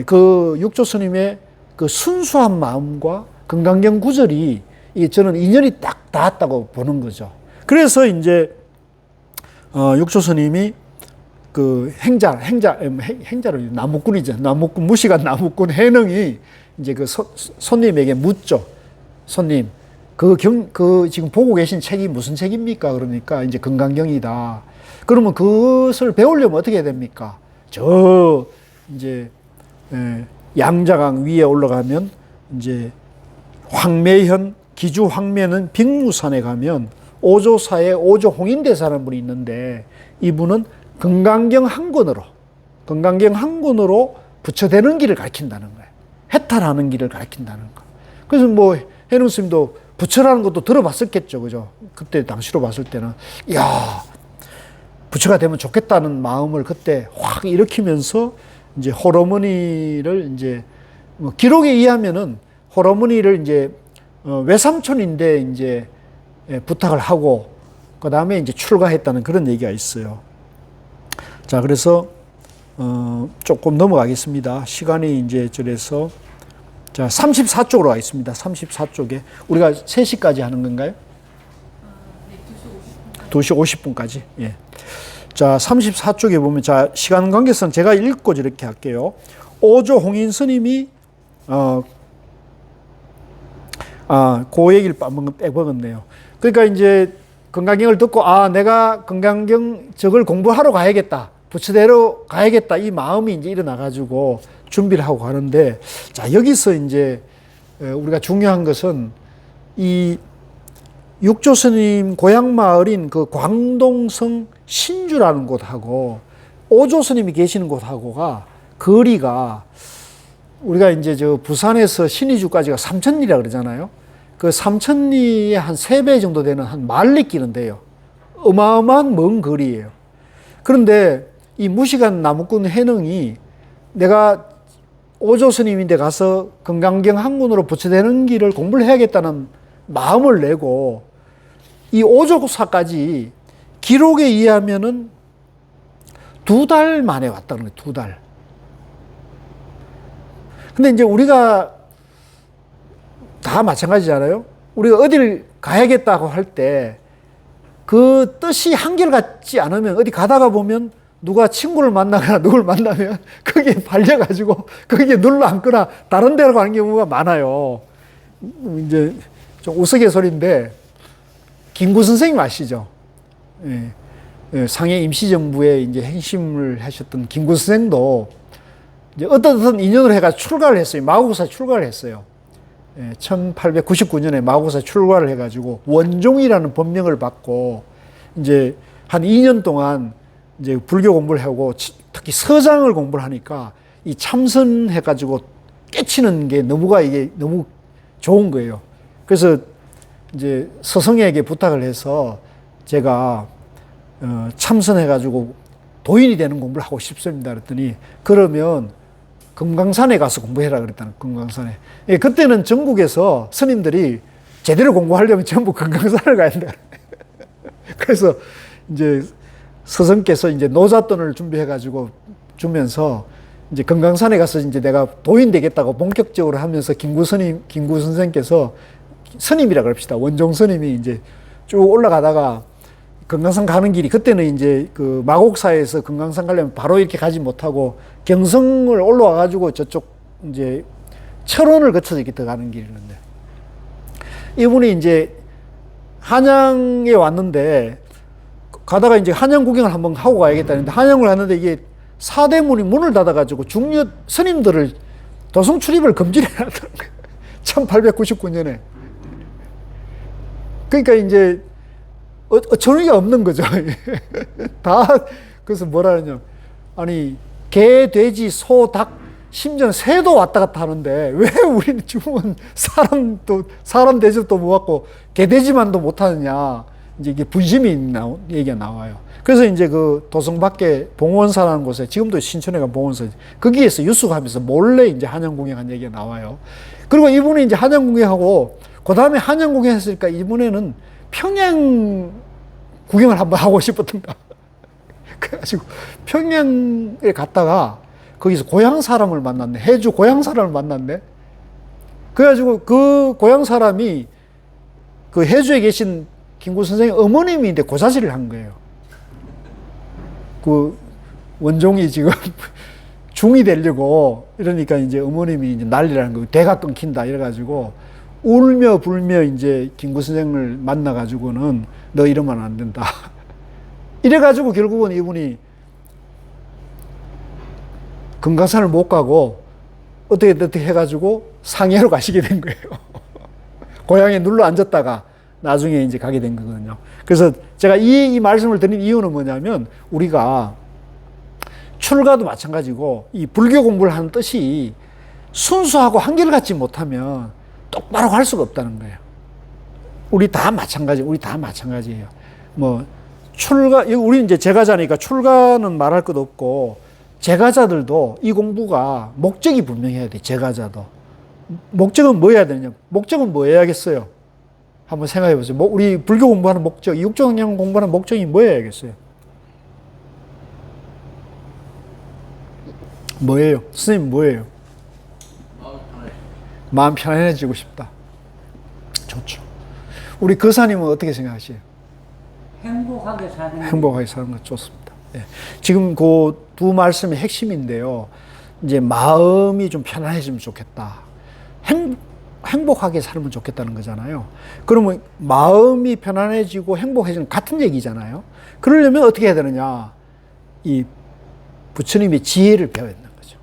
그 육조 스님의 그 순수한 마음과 금강경 구절이 저는 인연이 딱 닿았다고 보는 거죠. 그래서 이제 육조 스님이 그 행자로 나무꾼이죠. 나무꾼, 무시간 나무꾼 해능이 이제 그 손님에게 묻죠. 손님, 그 지금 보고 계신 책이 무슨 책입니까? 그러니까 이제 금강경이다. 그러면 그것을 배우려면 어떻게 해야 됩니까? 저 이제 양자강 위에 올라가면 이제 황매현, 기주 황매는 빅무산에 가면 오조사에 오조 홍인대사라는 분이 있는데 이분은 금강경 한 권으로 부처되는 길을 가르친다는 거예요. 해탈하는 길을 가르친다는 거. 그래서 뭐 해능 스님도 부처라는 것도 들어봤었겠죠. 그죠? 그때 당시로 봤을 때는 이야, 부처가 되면 좋겠다는 마음을 그때 확 일으키면서 이제 호러머니를 이제 뭐 기록에 의하면은 호러머니를 이제 외삼촌인데 이제 부탁을 하고 그 다음에 이제 출가했다는 그런 얘기가 있어요. 자, 그래서 조금 넘어가겠습니다. 시간이 이제 저래서 자 34쪽으로 가겠습니다. 34쪽에 우리가 3시까지 하는 건가요? 2시 50분까지. 예. 자 34쪽에 보면 자 시간 관계상 제가 읽고 이렇게 할게요. 오조 홍인 스님이 그 얘기를 빼먹었네요. 그러니까 이제 금강경을 듣고 내가 금강경 저걸 공부하러 가야겠다. 부처대로 가야겠다. 이 마음이 이제 일어나가지고 준비를 하고 가는데 자, 여기서 이제 우리가 중요한 것은 이 육조 스님 고향 마을인 그 광동성 신주라는 곳하고 오조 스님이 계시는 곳하고가 거리가 우리가 이제 저 부산에서 신의주까지가 3,000리라 그러잖아요. 그 3,000리의 한 3배 정도 되는 한 만리길인데요. 어마어마한 먼 거리예요. 그런데 이 무시간 나무꾼 해능이 내가 오조 스님인데 가서 금강경 한군으로 부처되는 길을 공부를 해야겠다는 마음을 내고 이 오조사까지 기록에 의하면은 2달 만에 왔다는 거예요. 2달. 근데 이제 우리가 다 마찬가지잖아요. 우리가 어딜 가야겠다고 할 때 그 뜻이 한결같지 않으면 어디 가다가 보면 누가 친구를 만나거나 누굴 만나면 거기에 발려가지고 거기에 눌러 앉거나 다른 데로 가는 경우가 많아요. 이제 좀 우스갯소리인데 김구 선생님 아시죠? 예. 예, 상해 임시정부에 이제 행심을 하셨던 김구 선생도 이제 어떤 인연을 해가지고 출가를 했어요. 마구사 출가를 했어요. 예, 1899년에 마구사 출가를 해가지고 원종이라는 법명을 받고 이제 한 2년 동안 이제 불교 공부를 하고 특히 서장을 공부를 하니까 이 참선해가지고 깨치는 게 이게 너무 좋은 거예요. 그래서 이제 스승에게 부탁을 해서 제가 참선해가지고 도인이 되는 공부를 하고 싶습니다. 그랬더니 그러면 금강산에 가서 공부해라 그랬다는 금강산에. 예, 그때는 전국에서 스님들이 제대로 공부하려면 전부 금강산을 가야 된다. 그래서 이제 스승께서 이제 노잣돈을 준비해가지고 주면서 이제 금강산에 가서 이제 내가 도인 되겠다고 본격적으로 하면서 김구 선생께서 스님이라 그럽시다. 원종 스님이 이제 쭉 올라가다가 금강산 가는 길이 그때는 이제 그 마곡사에서 금강산 가려면 바로 이렇게 가지 못하고 경성을 올라와 가지고 저쪽 이제 철원을 거쳐서 이렇게 들어가는 길이었는데 이분이 이제 한양에 왔는데 가다가 이제 한양 구경을 한번 하고 가야겠다는데 한양을 갔는데 이게 사대문이 문을 닫아가지고 중려 스님들을 도성 출입을 금지를 해놨다는 거예요. 1899년에. 그러니까 이제 어처구니가 없는 거죠. 다 그래서 뭐라 하냐. 아니 개, 돼지, 소, 닭, 심지어 새도 왔다 갔다 하는데 왜 우리는 지금은 사람 대접도 못 받고 개, 돼지만도 못 하느냐. 이제 이게 분심이 얘기가 나와요. 그래서 이제 그 도성 밖에 봉원사라는 곳에 지금도 신촌에 가 봉원사 거기에서 유숙하면서 몰래 이제 한양 공양한 얘기가 나와요. 그리고 이분이 이제 한양 공양하고 그 다음에 한양 공양했으니까 이번에는 평양 구경을 한번 하고 싶었던가. 그래가지고 평양에 갔다가 거기서 고향 사람을 만났네. 해주 고향 사람을 만났네. 그래가지고 그 고향 사람이 그 해주에 계신 김구 선생님 어머님인데 고사실을 한 거예요. 그 원종이 지금 중이 되려고 이러니까 이제 어머님이 이제 난리라는 거예요. 대가 끊긴다 이래가지고 울며 불며 이제 김구 선생을 만나가지고는 너 이러면 안 된다. 이래가지고 결국은 이분이 금강산을 못 가고 어떻게 해가지고 상해로 가시게 된 거예요. 고향에 눌러 앉았다가 나중에 이제 가게 된 거거든요. 그래서 제가 이 말씀을 드린 이유는 뭐냐면 우리가 출가도 마찬가지고 이 불교 공부를 하는 뜻이 순수하고 한결같지 못하면 똑바로 갈 수가 없다는 거예요. 우리 다 마찬가지예요. 뭐 우리 이제 제가자니까 출가는 말할 것 없고 제가자들도 이 공부가 목적이 분명해야 돼. 제가자도 목적은 뭐 해야 되느냐? 목적은 뭐 해야겠어요? 한번 생각해 보세요. 우리 불교 공부하는 목적, 육종영 공부하는 목적이 뭐여야겠어요? 뭐예요? 스님 뭐예요? 마음 편안해지고 싶다. 좋죠. 우리 거사님은 어떻게 생각하세요? 행복하게 사는 행복하게 사는 것 좋습니다. 네. 지금 그 두 말씀의 핵심인데요. 이제 마음이 좀 편안해지면 좋겠다. 행복하게 살면 좋겠다는 거잖아요. 그러면 마음이 편안해지고 행복해지는 같은 얘기잖아요. 그러려면 어떻게 해야 되느냐? 이 부처님의 지혜를 배워야 되는 거죠.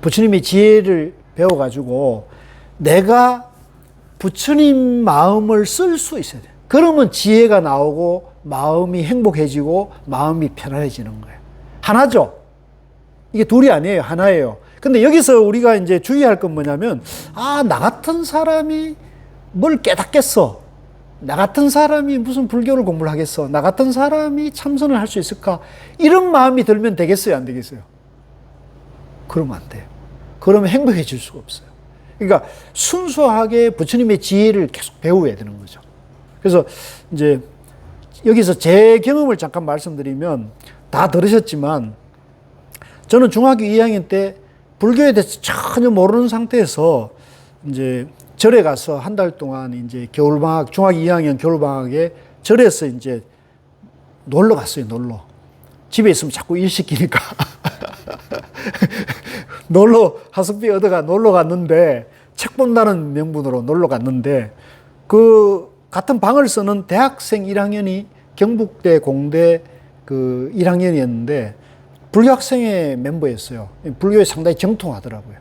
부처님의 지혜를 배워가지고 내가 부처님 마음을 쓸 수 있어야 돼요. 그러면 지혜가 나오고 마음이 행복해지고 마음이 편안해지는 거예요. 하나죠. 이게 둘이 아니에요. 하나예요. 근데 여기서 우리가 이제 주의할 건 뭐냐면, 나 같은 사람이 뭘 깨닫겠어. 나 같은 사람이 무슨 불교를 공부를 하겠어. 나 같은 사람이 참선을 할 수 있을까. 이런 마음이 들면 되겠어요? 안 되겠어요? 그러면 안 돼요. 그러면 행복해질 수가 없어요. 그러니까 순수하게 부처님의 지혜를 계속 배워야 되는 거죠. 그래서 이제 여기서 제 경험을 잠깐 말씀드리면 다 들으셨지만 저는 중학교 2학년 때 불교에 대해서 전혀 모르는 상태에서 이제 절에 가서 한 달 동안 이제 겨울방학, 중학교 2학년 겨울방학에 절에서 이제 놀러 갔어요, 놀러. 집에 있으면 자꾸 일 시키니까. 하숙비 얻어가 놀러 갔는데, 책 본다는 명분으로 놀러 갔는데, 그 같은 방을 쓰는 대학생 1학년이 경북대 공대 그 1학년이었는데, 불교학생회 멤버였어요. 불교에 상당히 정통하더라고요.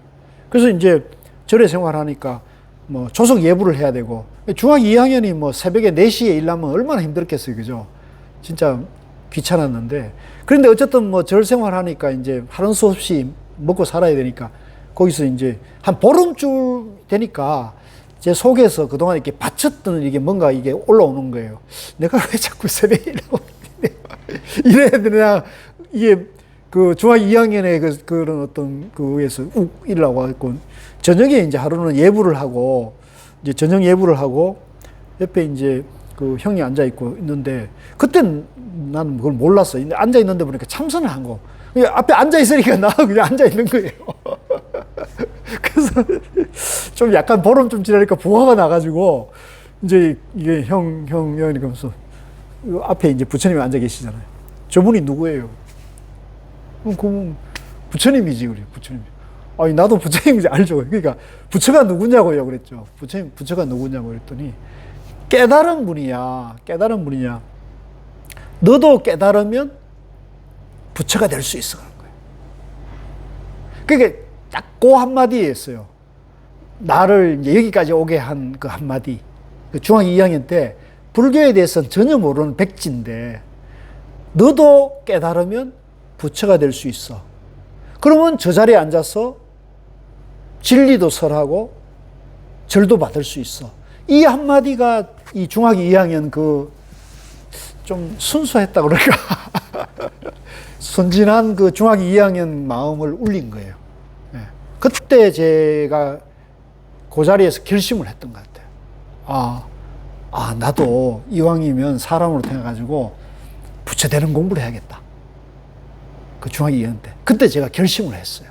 그래서 이제 절에 생활하니까 뭐 조석 예불을 해야 되고, 중학교 2학년이 뭐 새벽에 4시에 일하면 얼마나 힘들겠어요. 그죠? 진짜 귀찮았는데. 그런데 어쨌든 뭐 절 생활하니까 이제 하는 수 없이 먹고 살아야 되니까 거기서 이제 한 보름쯤 되니까 제 속에서 그동안 이렇게 바쳤던 이게 뭔가 이게 올라오는 거예요. 내가 왜 자꾸 새벽에 일하고 이래야 되냐. 이게 그 중학교 2학년에 그런 어떤 그에서 일하고 했고, 저녁에 이제 하루는 예불을 하고, 이제 저녁 예불을 하고, 옆에 이제 그 형이 앉아 있고 있는데, 그땐 나는 그걸 몰랐어. 앉아 있는데 보니까 참선을 한 거. 앞에 앉아 있으니까 나 그냥 앉아 있는 거예요. 그래서 좀 약간 보름 좀 지나니까 부화가 나가지고, 이제 이게 형이니까 앞에 이제 부처님이 앉아 계시잖아요. 저분이 누구예요? 그럼 부처님이지, 그래, 부처님. 아니, 나도 부처님인지 알죠. 그러니까, 부처가 누구냐고요, 그랬죠. 부처가 누구냐고 그랬더니, 깨달은 분이야. 깨달은 분이냐. 너도 깨달으면 부처가 될 수 있어. 그런 거예요. 그게 딱 그 한마디였어요. 나를 이제 여기까지 오게 한 그 한마디. 그 중학교 2학년 때 불교에 대해서는 전혀 모르는 백지인데, 너도 깨달으면 부처가 될 수 있어. 그러면 저 자리에 앉아서 진리도 설하고 절도 받을 수 있어. 이 한마디가 이 중학교 2학년 좀 순수했다 그럴까? 순진한 그 중학교 2학년 마음을 울린 거예요. 네. 그때 제가 그 자리에서 결심을 했던 것 같아요. 나도 이왕이면 사람으로 태어나가지고 부처 되는 공부를 해야겠다. 그 중학교 2학년 때. 그때 제가 결심을 했어요.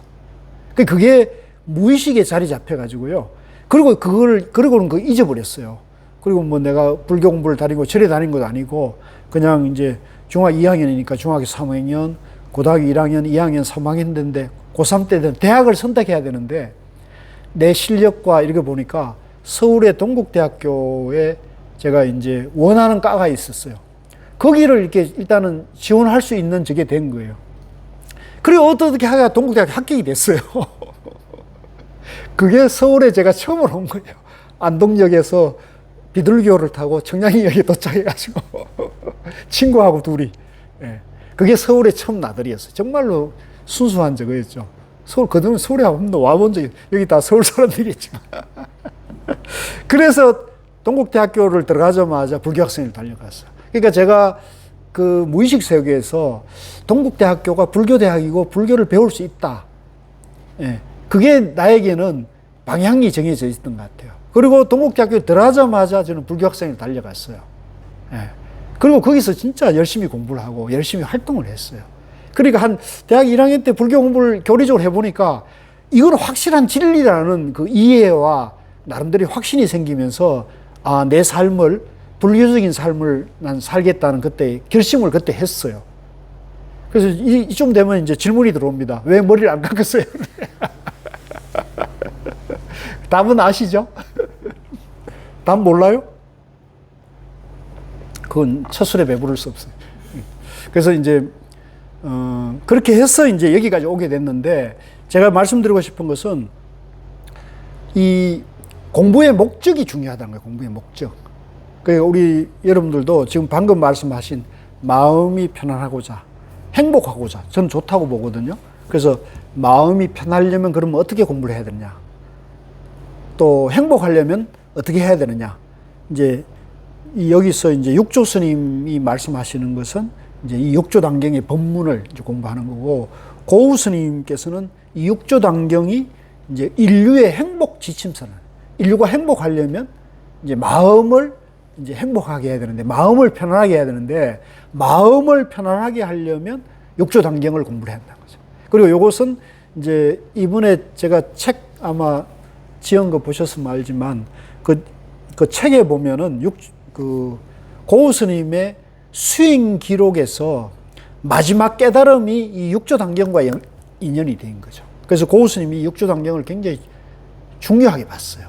그게 무의식에 자리 잡혀가지고요. 그리고는 그거 잊어버렸어요. 그리고 뭐 내가 불교 공부를 다니고 절에 다닌 것도 아니고, 그냥 이제 중학교 2학년이니까 중학교 3학년, 고등학교 1학년, 2학년, 3학년 됐는데, 고3 때 대학을 선택해야 되는데, 내 실력과 이렇게 보니까 서울의 동국대학교에 제가 이제 원하는 과가 있었어요. 거기를 이렇게 일단은 지원할 수 있는 저게 된 거예요. 그리고 어떻게 하다가 동국대학교 합격이 됐어요. 그게 서울에 제가 처음으로 온 거예요. 안동역에서 비둘기호를 타고 청량리역에 도착해가지고 친구하고 둘이. 예. 그게 서울의 처음 나들이였어요. 정말로 순수한 저거였죠. 그동안 서울에 한 번도 와본 적이, 여기 다 서울 사람들이겠지만. 그래서 동국대학교를 들어가자마자 불교학생을 달려갔어요. 그러니까 제가 그 무의식 세계에서 동국대학교가 불교대학이고 불교를 배울 수 있다. 예. 그게 나에게는 방향이 정해져 있던 것 같아요. 그리고 동국대학교에 들어가자마자 저는 불교학생을 달려갔어요. 예. 그리고 거기서 진짜 열심히 공부를 하고 열심히 활동을 했어요. 그러니까 한 대학 1학년 때 불교 공부를 교리적으로 해보니까 이건 확실한 진리라는 그 이해와 나름대로 확신이 생기면서 내 삶을, 불교적인 삶을 난 살겠다는 그때 결심을 그때 했어요. 그래서 이쯤 되면 이제 질문이 들어옵니다. 왜 머리를 안 깎았어요? 답은 아시죠? 답 몰라요? 그건 첫 술에 배부를 수 없어요. 그래서 이제 그렇게 해서 이제 여기까지 오게 됐는데, 제가 말씀드리고 싶은 것은 이 공부의 목적이 중요하다는 거예요. 공부의 목적. 그러니까 우리 여러분들도 지금 방금 말씀하신 마음이 편안하고자, 행복하고자, 저는 좋다고 보거든요. 그래서 마음이 편하려면 그러면 어떻게 공부를 해야 되느냐, 또 행복하려면 어떻게 해야 되느냐. 이제 여기서 이제 육조 스님이 말씀하시는 것은 이제 이 육조 단경의 법문을 이제 공부하는 거고, 고우 스님께서는 이 육조 단경이 이제 인류의 행복 지침서는, 인류가 행복하려면 이제 마음을 이제 행복하게 해야 되는데, 마음을 편안하게 해야 되는데, 마음을 편안하게 하려면 육조 단경을 공부를 해야 한다는 거죠. 그리고 이것은 이제 이번에 제가 책 아마 지은 거 보셨으면 알지만 그 책에 보면은 고우 스님의 수행 기록에서 마지막 깨달음이 이 육조단경과 인연이 된 거죠. 그래서 고우 스님이 육조단경을 굉장히 중요하게 봤어요.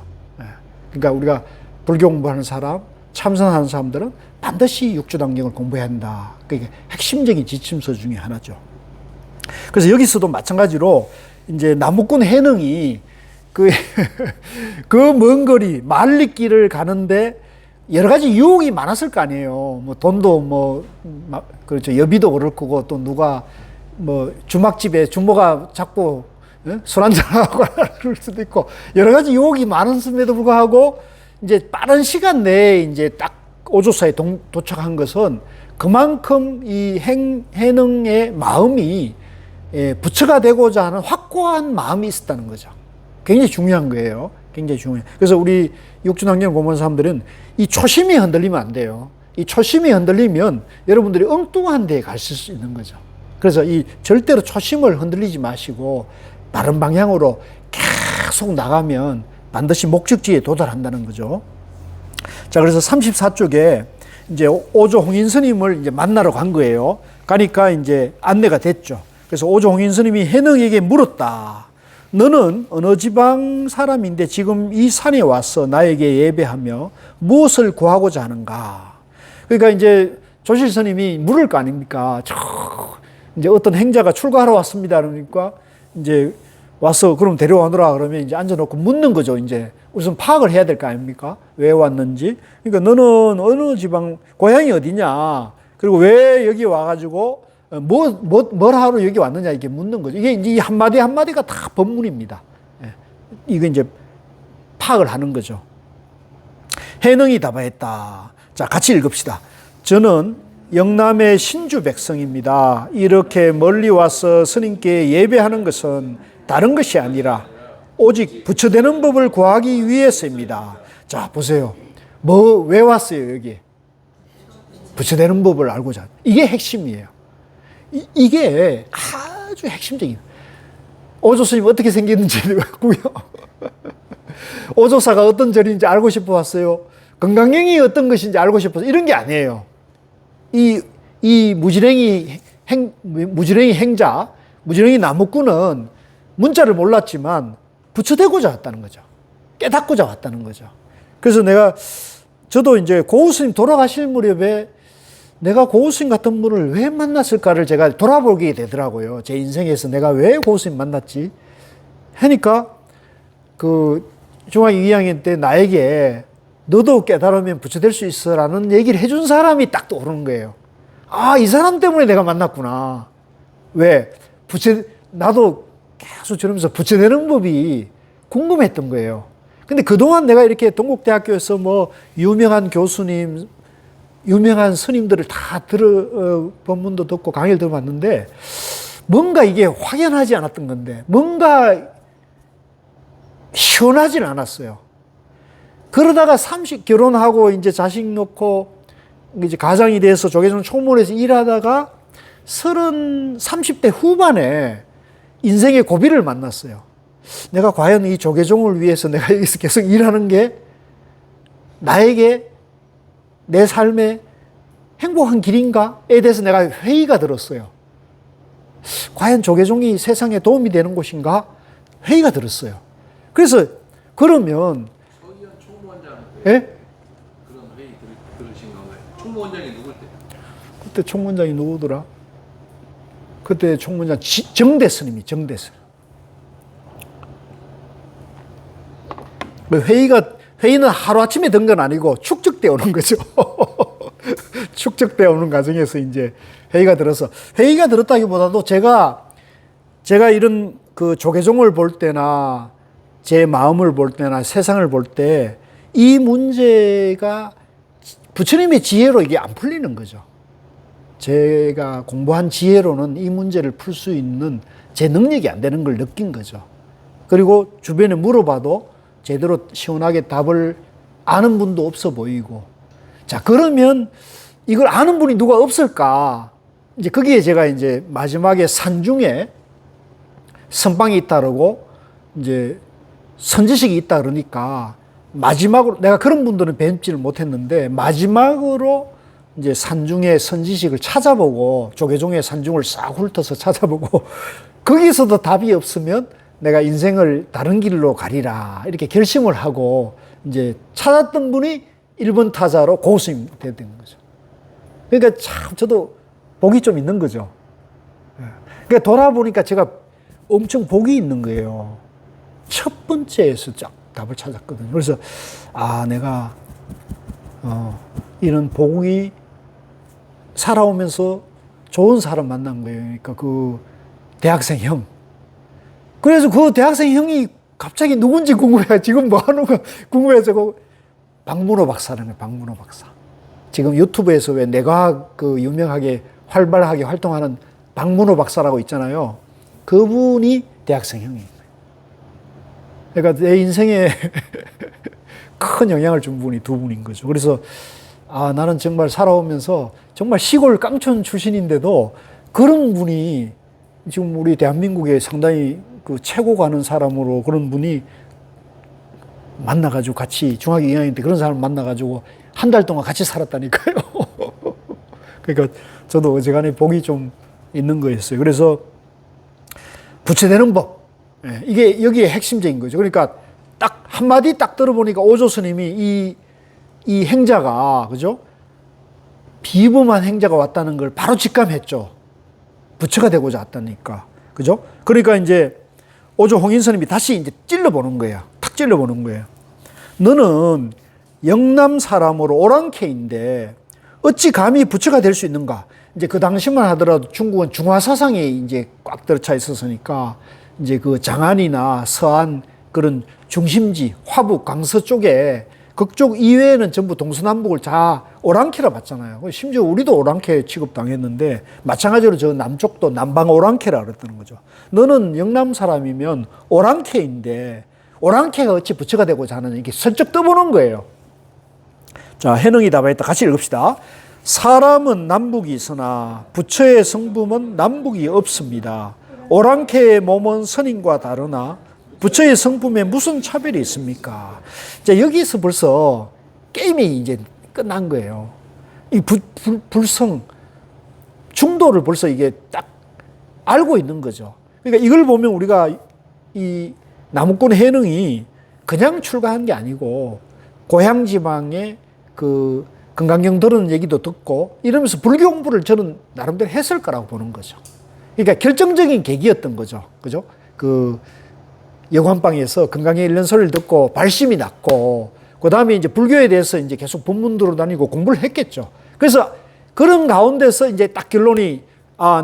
그러니까 우리가 불교 공부하는 사람, 참선하는 사람들은 반드시 육조단경을 공부해야 한다. 그게 핵심적인 지침서 중에 하나죠. 그래서 여기서도 마찬가지로 이제 나무꾼 해능이 그 먼 거리 만리길을 가는데 여러 가지 유혹이 많았을 거 아니에요. 뭐 돈도 그렇죠. 여비도 오를 거고 또 누가 뭐 주막집에 주모가 자꾸 술 한잔하고 그럴 수도 있고 여러 가지 유혹이 많았음에도 불구하고 이제 빠른 시간 내에 이제 딱 오조사에 도착한 것은 그만큼 이 해능의 마음이 부처가 되고자 하는 확고한 마음이 있었다는 거죠. 굉장히 중요한 거예요. 굉장히 중요해요. 그래서 우리 육준학경 공부하는 사람들은 이 초심이 흔들리면 안 돼요. 이 초심이 흔들리면 여러분들이 엉뚱한 데에 가실 수 있는 거죠. 그래서 이 절대로 초심을 흔들리지 마시고 바른 방향으로 계속 나가면 반드시 목적지에 도달한다는 거죠. 자, 그래서 34쪽에 이제 오조 홍인 스님을 이제 만나러 간 거예요. 가니까 이제 안내가 됐죠. 그래서 오조 홍인 스님이 해능에게 물었다. 너는 어느 지방 사람인데 지금 이 산에 와서 나에게 예배하며 무엇을 구하고자 하는가? 그러니까 이제 조실 스님이 물을 거 아닙니까? 이제 어떤 행자가 출가하러 왔습니다. 그러니까 이제 와서 그럼 데려오너라 그러면 이제 앉아놓고 묻는 거죠. 이제 우선 파악을 해야 될 거 아닙니까? 왜 왔는지. 그러니까 너는 어느 지방, 고향이 어디냐? 그리고 왜 여기 와가지고 뭘 하러 여기 왔느냐 이렇게 묻는 거죠. 이게 이제 한마디 한마디가 다 법문입니다. 이거 이제 파악을 하는 거죠. 해능이 답하였다. 자, 같이 읽읍시다. 저는 영남의 신주 백성입니다. 이렇게 멀리 와서 스님께 예배하는 것은 다른 것이 아니라 오직 부처되는 법을 구하기 위해서입니다. 자, 보세요. 왜 왔어요, 여기? 부처되는 법을 알고자. 이게 핵심이에요. 이게 아주 핵심적인. 오조 스님 어떻게 생겼는지 알고요. 오조사가 어떤 절인지 알고 싶어 왔어요. 건강경이 어떤 것인지 알고 싶어서 이런 게 아니에요. 이 무지랭이 행자, 무지랭이 나무꾼은 문자를 몰랐지만 부처되고자 왔다는 거죠. 깨닫고자 왔다는 거죠. 그래서 저도 이제 고우 스님 돌아가실 무렵에 내가 고우 스님 같은 분을 왜 만났을까를 제가 돌아보게 되더라고요. 제 인생에서 내가 왜 고우 스님 만났지? 하니까 그 중학교 2학년 때 나에게 너도 깨달으면 부처될 수 있어 라는 얘기를 해준 사람이 딱 떠오르는 거예요. 아, 이 사람 때문에 내가 만났구나. 왜? 나도 계속 저러면서 부처되는 법이 궁금했던 거예요. 근데 그동안 내가 이렇게 동국대학교에서 뭐 유명한 교수님, 유명한 스님들을 다 법문도 듣고 강의를 들어봤는데 뭔가 이게 확연하지 않았던 건데 뭔가 시원하진 않았어요. 그러다가 결혼하고 이제 자식 놓고 이제 가장이 돼서 조계종 총무원에서 일하다가 30대 후반에 인생의 고비를 만났어요. 내가 과연 이 조계종을 위해서 내가 여기서 계속 일하는 게 나에게 내 삶의 행복한 길인가에 대해서 내가 회의가 들었어요. 과연 조계종이 세상에 도움이 되는 곳인가? 회의가 들었어요. 그래서 그러면 서희연 총무원장은 예? 그런 회의 들으신 건가요? 총무원장이 누굴 때? 그때 총무원장이 누구더라? 그때 총무원장 정대 스님이 정대 스님. 회의는 하루아침에 든 건 아니고 축적되어 오는 거죠. 축적되어 오는 과정에서 이제 회의가 들었다기보다도 제가 이런 그 조계종을 볼 때나 제 마음을 볼 때나 세상을 볼 때 이 문제가 부처님의 지혜로 이게 안 풀리는 거죠. 제가 공부한 지혜로는 이 문제를 풀 수 있는 제 능력이 안 되는 걸 느낀 거죠. 그리고 주변에 물어봐도 제대로 시원하게 답을 아는 분도 없어 보이고. 자, 그러면 이걸 아는 분이 누가 없을까? 이제 거기에 제가 이제 마지막에 산중에 선방이 있다 그러고 이제 선지식이 있다 그러니까 마지막으로 내가 그런 분들은 뵙지를 못했는데 마지막으로 이제 산중의 선지식을 찾아보고 조계종의 산중을 싹 훑어서 찾아보고 거기서도 답이 없으면 내가 인생을 다른 길로 가리라 이렇게 결심을 하고 이제 찾았던 분이 1번 타자로 고우스님 되는 거죠. 그러니까 참 저도 복이 좀 있는 거죠. 그러니까 돌아보니까 제가 엄청 복이 있는 거예요. 첫 번째에서 쫙 답을 찾았거든요. 그래서 내가 이런 복이 살아오면서 좋은 사람 만난 거예요. 그러니까 그 대학생 형. 그래서 그 대학생 형이 갑자기 누군지 궁금해. 지금 뭐 하는 거 궁금해서 박문호 박사라는 거예요. 박문호 박사. 지금 유튜브에서 왜 내과학 그 유명하게 활발하게 활동하는 박문호 박사라고 있잖아요. 그분이 대학생 형이에요. 그러니까 내 인생에 큰 영향을 준 분이 두 분인 거죠. 그래서 나는 정말 살아오면서 정말 시골 깡촌 출신인데도 그런 분이 지금 우리 대한민국에 상당히 그 최고 가는 사람으로 그런 분이 만나가지고 같이 중학교 2학년 때 그런 사람을 만나가지고 한 달 동안 같이 살았다니까요. 그러니까 저도 어지간히 복이 좀 있는 거였어요. 그래서 부처되는 법. 이게 여기에 핵심적인 거죠. 그러니까 딱 한마디 딱 들어보니까 오조 스님이 이 행자가, 그죠? 비범한 행자가 왔다는 걸 바로 직감했죠. 부처가 되고자 왔다니까. 그죠? 그러니까 이제 오조 홍인 스님이 다시 이제 찔러보는 거예요. 탁 찔러보는 거예요. 너는 영남 사람으로 오랑캐인데 어찌 감히 부처가 될 수 있는가? 이제 그 당시만 하더라도 중국은 중화 사상에 이제 꽉 들어차 있었으니까 이제 그 장안이나 서안 그런 중심지, 화북, 강서 쪽에 그쪽 이외에는 전부 동서남북을 다 오랑캐라 봤잖아요. 심지어 우리도 오랑캐 취급당했는데 마찬가지로 저 남쪽도 남방 오랑캐라 그랬다는 거죠. 너는 영남 사람이면 오랑캐인데 오랑캐가 어찌 부처가 되고자 하느냐 이렇게 슬쩍 떠보는 거예요. 자, 해능이 답했다. 같이 읽읍시다. 사람은 남북이 있으나 부처의 성품은 남북이 없습니다. 오랑캐의 몸은 선인과 다르나 부처의 성품에 무슨 차별이 있습니까? 자, 여기서 벌써 게임이 이제 끝난 거예요. 이 불성, 중도를 벌써 이게 딱 알고 있는 거죠. 그러니까 이걸 보면 우리가 이 나무꾼 해능이 그냥 출가한 게 아니고 고향 지방에 그 금강경 들은 얘기도 듣고 이러면서 불교 공부를 저는 나름대로 했을 거라고 보는 거죠. 그러니까 결정적인 계기였던 거죠. 그죠? 그 여관방에서 금강의 1년설을 듣고 발심이 났고, 그 다음에 이제 불교에 대해서 이제 계속 법문들어 다니고 공부를 했겠죠. 그래서 그런 가운데서 이제 딱 결론이,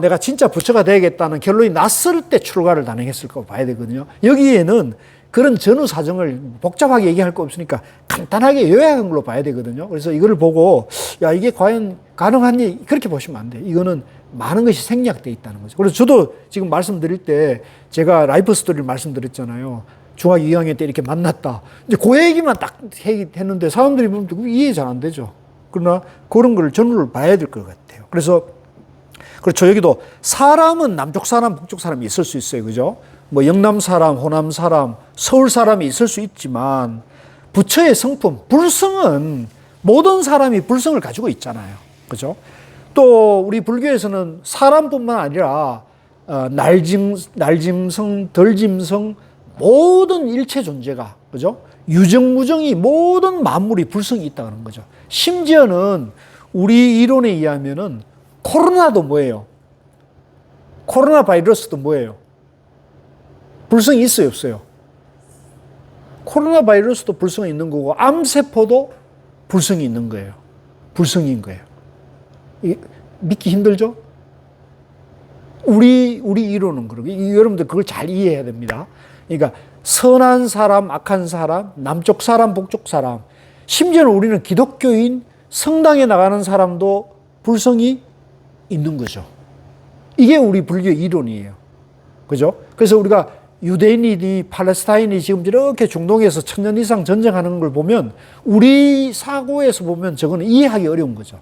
내가 진짜 부처가 되겠다는 결론이 났을 때 출가를 단행했을 거 봐야 되거든요. 여기에는 그런 전후 사정을 복잡하게 얘기할 거 없으니까 간단하게 요약한 걸로 봐야 되거든요. 그래서 이걸 보고, 이게 과연 가능하니? 그렇게 보시면 안 돼요. 이거는 많은 것이 생략되어 있다는 거죠. 그래서 저도 지금 말씀드릴 때 제가 라이프 스토리를 말씀드렸잖아요. 중학교 2학년 때 이렇게 만났다. 이제 그 얘기만 딱 했는데 사람들이 보면 이해 잘 안 되죠. 그러나 그런 걸 전후를 봐야 될 것 같아요. 그래서 그렇죠. 여기도 사람은 남쪽 사람, 북쪽 사람이 있을 수 있어요. 그죠? 뭐 영남 사람, 호남 사람, 서울 사람이 있을 수 있지만 부처의 성품, 불성은 모든 사람이 불성을 가지고 있잖아요. 그죠? 또 우리 불교에서는 사람뿐만 아니라 날짐승, 덜짐승 모든 일체 존재가, 그죠? 유정무정이 모든 만물이 불성이 있다는 거죠. 심지어는 우리 이론에 의하면은 코로나도 뭐예요? 코로나 바이러스도 뭐예요? 불성이 있어요, 없어요? 코로나 바이러스도 불성이 있는 거고 암세포도 불성이 있는 거예요. 불성인 거예요. 믿기 힘들죠? 우리 이론은 그러고 여러분들 그걸 잘 이해해야 됩니다. 그러니까 선한 사람, 악한 사람, 남쪽 사람, 북쪽 사람, 심지어는 우리는 기독교인 성당에 나가는 사람도 불성이 있는 거죠. 이게 우리 불교 이론이에요. 그죠? 그래서 우리가 유대인이 팔레스타인이 지금 이렇게 중동에서 1000년 이상 전쟁하는 걸 보면 우리 사고에서 보면 저거는 이해하기 어려운 거죠.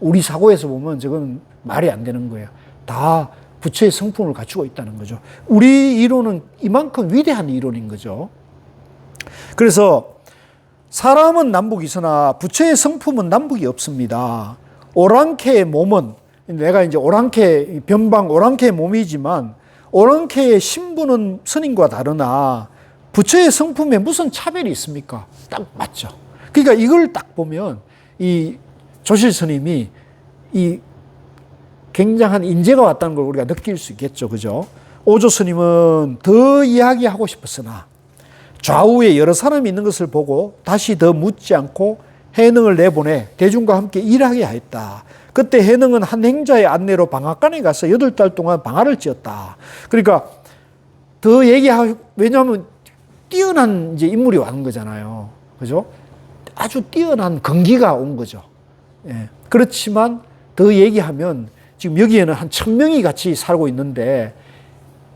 우리 사고에서 보면 저건 말이 안 되는 거예요. 다 부처의 성품을 갖추고 있다는 거죠. 우리 이론은 이만큼 위대한 이론인 거죠. 그래서 사람은 남북이 있으나 부처의 성품은 남북이 없습니다. 오랑캐의 몸은 내가 이제 오랑캐, 변방 오랑캐의 몸이지만 오랑캐의 신분은 스님과 다르나 부처의 성품에 무슨 차별이 있습니까? 딱 맞죠. 그러니까 이걸 딱 보면 이 조실 스님이 이 굉장한 인재가 왔다는 걸 우리가 느낄 수 있겠죠. 그죠? 오조 스님은 더 이야기하고 싶었으나 좌우에 여러 사람이 있는 것을 보고 다시 더 묻지 않고 해능을 내보내 대중과 함께 일하게 하였다. 그때 해능은 한 행자의 안내로 방앗간에 가서 8달 동안 방화를 찧었다. 그러니까 더 얘기하고, 왜냐하면 뛰어난 이제 인물이 왔는 거잖아요. 그죠? 아주 뛰어난 건기가 온 거죠. 예. 그렇지만 더 얘기하면 지금 여기에는 한 1000명이 같이 살고 있는데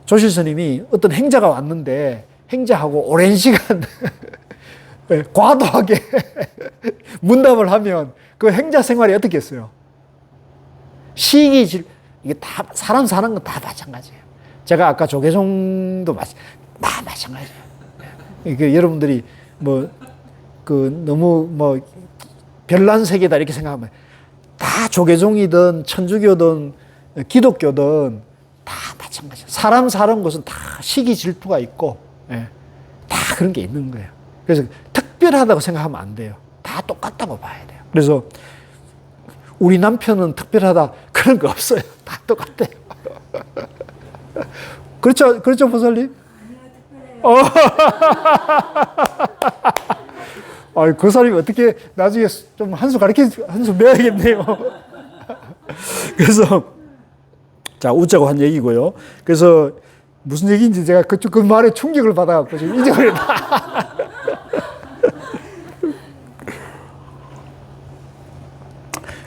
조실 스님이 어떤 행자가 왔는데 행자하고 오랜 시간 과도하게 문답을 하면 그 행자 생활이 어떻겠어요? 이게 다 사람 사는 건 다 마찬가지예요. 제가 아까 조계종도 다 마찬가지예요. 그 여러분들이 너무 별난 세계다 이렇게 생각하면 다 조계종이든 천주교든 기독교든 다 마찬가지예요. 사람 사는 것은 다 시기 질투가 있고, 예, 다 그런 게 있는 거예요. 그래서 특별하다고 생각하면 안 돼요. 다 똑같다고 봐야 돼요. 그래서 우리 남편은 특별하다 그런 거 없어요. 다 똑같아요. 그렇죠, 그렇죠, 보살님? 그 사람이 어떻게 나중에 좀 한 수 배워야겠네요. 그래서 자, 웃자고 한 얘기고요. 그래서 무슨 얘기인지 제가 그 말에 충격을 받아갖고 지금 잊어버렸다.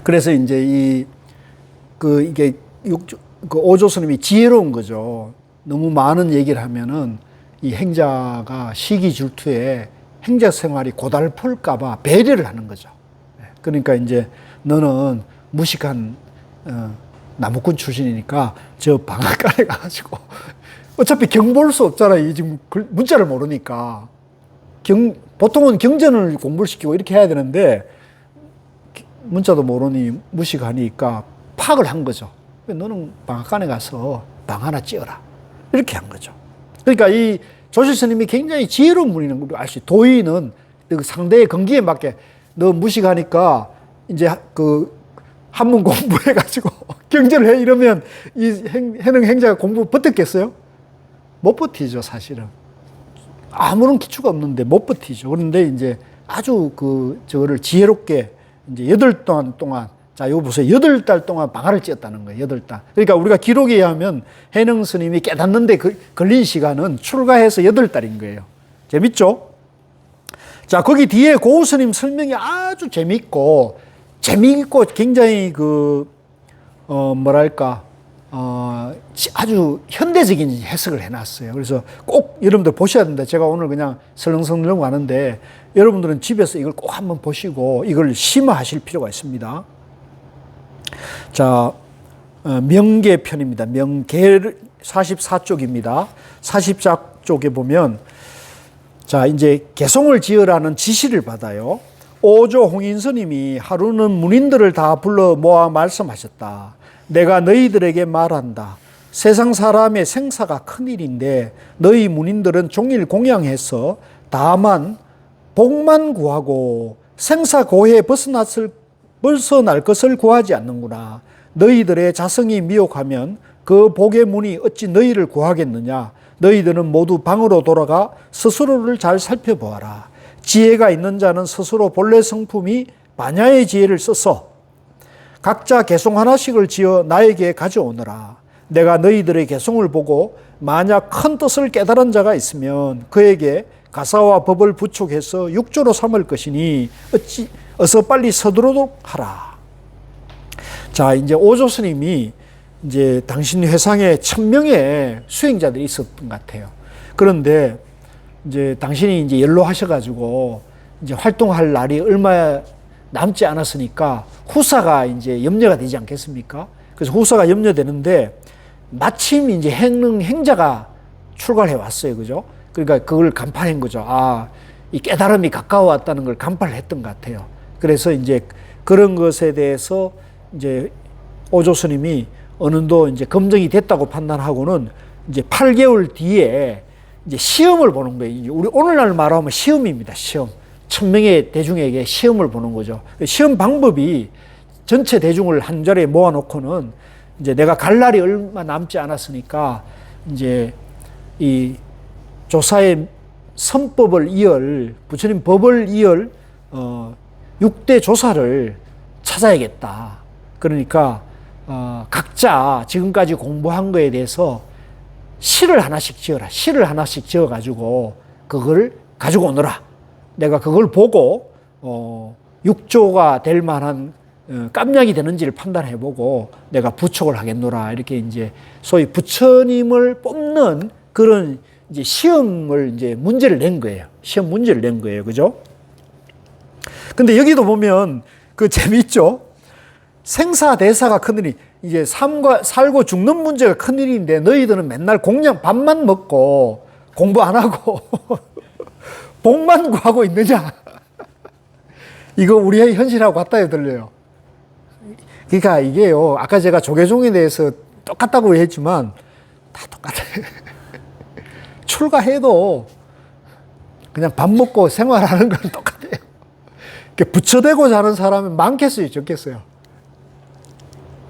그래서 이제 이게 오조 스님이 지혜로운 거죠. 너무 많은 얘기를 하면은 이 행자가 시기 질투에 행자 생활이 고달플까봐 배려를 하는 거죠. 그러니까 이제 너는 무식한 나무꾼 출신이니까 저 방앗간에 가가지고 어차피 경볼 수 없잖아요. 지금 문자를 모르니까. 보통은 경전을 공부를 시키고 이렇게 해야 되는데 문자도 모르니 무식하니까 파악을 한 거죠. 너는 방앗간에 가서 방 하나 찧어라. 이렇게 한 거죠. 그러니까 이 조실 스님이 굉장히 지혜로운 분이라는 걸 알 수 있어요. 도인은 그 상대의 건기에 맞게 너 무식하니까 이제 한문 공부해가지고 경전을 해 이러면 이 해능 행자가 공부 버텼겠어요? 못 버티죠, 사실은. 아무런 기초가 없는데 못 버티죠. 그런데 이제 아주 저거를 지혜롭게 이제 8달 동안, 자, 요거 보세요. 8달 동안 방화를 찧었다는 거예요. 8달. 그러니까 우리가 기록에 의하면 해능 스님이 깨닫는데 걸린 시간은 출가해서 8달인 거예요. 재밌죠? 자, 거기 뒤에 고우 스님 설명이 아주 재밌고 굉장히 아주 현대적인 해석을 해놨어요. 그래서 꼭 여러분들 보셔야 된다. 제가 오늘 그냥 설렁설렁 가는데 여러분들은 집에서 이걸 꼭 한번 보시고 이걸 심화하실 필요가 있습니다. 자, 명계편입니다. 명계 44쪽입니다. 44쪽에 보면 자, 이제 개송을 지으라는 지시를 받아요. 오조 홍인스님이 하루는 문인들을 다 불러 모아 말씀하셨다. 내가 너희들에게 말한다. 세상 사람의 생사가 큰일인데 너희 문인들은 종일 공양해서 다만 복만 구하고 생사고해에 벗어날 것을 구하지 않는구나. 너희들의 자성이 미혹하면 그 복의 문이 어찌 너희를 구하겠느냐. 너희들은 모두 방으로 돌아가 스스로를 잘 살펴보아라. 지혜가 있는 자는 스스로 본래 성품이 반야의 지혜를 써서 각자 개송 하나씩을 지어 나에게 가져오너라. 내가 너희들의 개송을 보고 만약 큰 뜻을 깨달은 자가 있으면 그에게 가사와 법을 부축해서 육조로 삼을 것이니 어서 빨리 서두르도록 하라. 자, 이제 오조 스님이 이제 당신 회상에 1000명의 수행자들이 있었던 것 같아요. 그런데 이제 당신이 이제 연로하셔가지고 이제 활동할 날이 얼마 남지 않았으니까 후사가 이제 염려가 되지 않겠습니까? 그래서 후사가 염려되는데 마침 이제 행자가 출가해 왔어요. 그죠? 그러니까 그걸 간파한 거죠. 이 깨달음이 가까워 왔다는 걸 간파를 했던 것 같아요. 그래서 이제 그런 것에 대해서 이제 오조 스님이 어느 정도 이제 검증이 됐다고 판단하고는 이제 8개월 뒤에 이제 시험을 보는 거예요. 이제 우리 오늘날 말하면 시험입니다. 시험. 1000명의 대중에게 시험을 보는 거죠. 시험 방법이 전체 대중을 한 자리에 모아놓고는 이제 내가 갈 날이 얼마 남지 않았으니까 이제 이 조사의 선법을 이을, 부처님 법을 이을 6대 조사를 찾아야겠다. 그러니까 각자 지금까지 공부한 거에 대해서 시를 하나씩 지어라. 시를 하나씩 지어가지고 그걸 가지고 오너라. 내가 그걸 보고 6조가 될 만한 깜냥이 되는지를 판단해보고 내가 부촉을 하겠노라. 이렇게 이제 소위 부처님을 뽑는 그런 이제 시험을 이제 문제를 낸 거예요. 시험 문제를 낸 거예요. 그죠? 근데 여기도 보면 그 재미있죠? 생사대사가 큰일이, 이제 살고 죽는 문제가 큰일인데 너희들은 맨날 공양 밥만 먹고 공부 안 하고 복만 구하고 있느냐? 이거 우리의 현실하고 같다요, 들려요. 그러니까 이게요, 아까 제가 조계종에 대해서 똑같다고 했지만 다 똑같아요. 출가해도 그냥 밥 먹고 생활하는 건 똑같아요. 부처되고 자는 사람은 많겠어요, 적겠어요?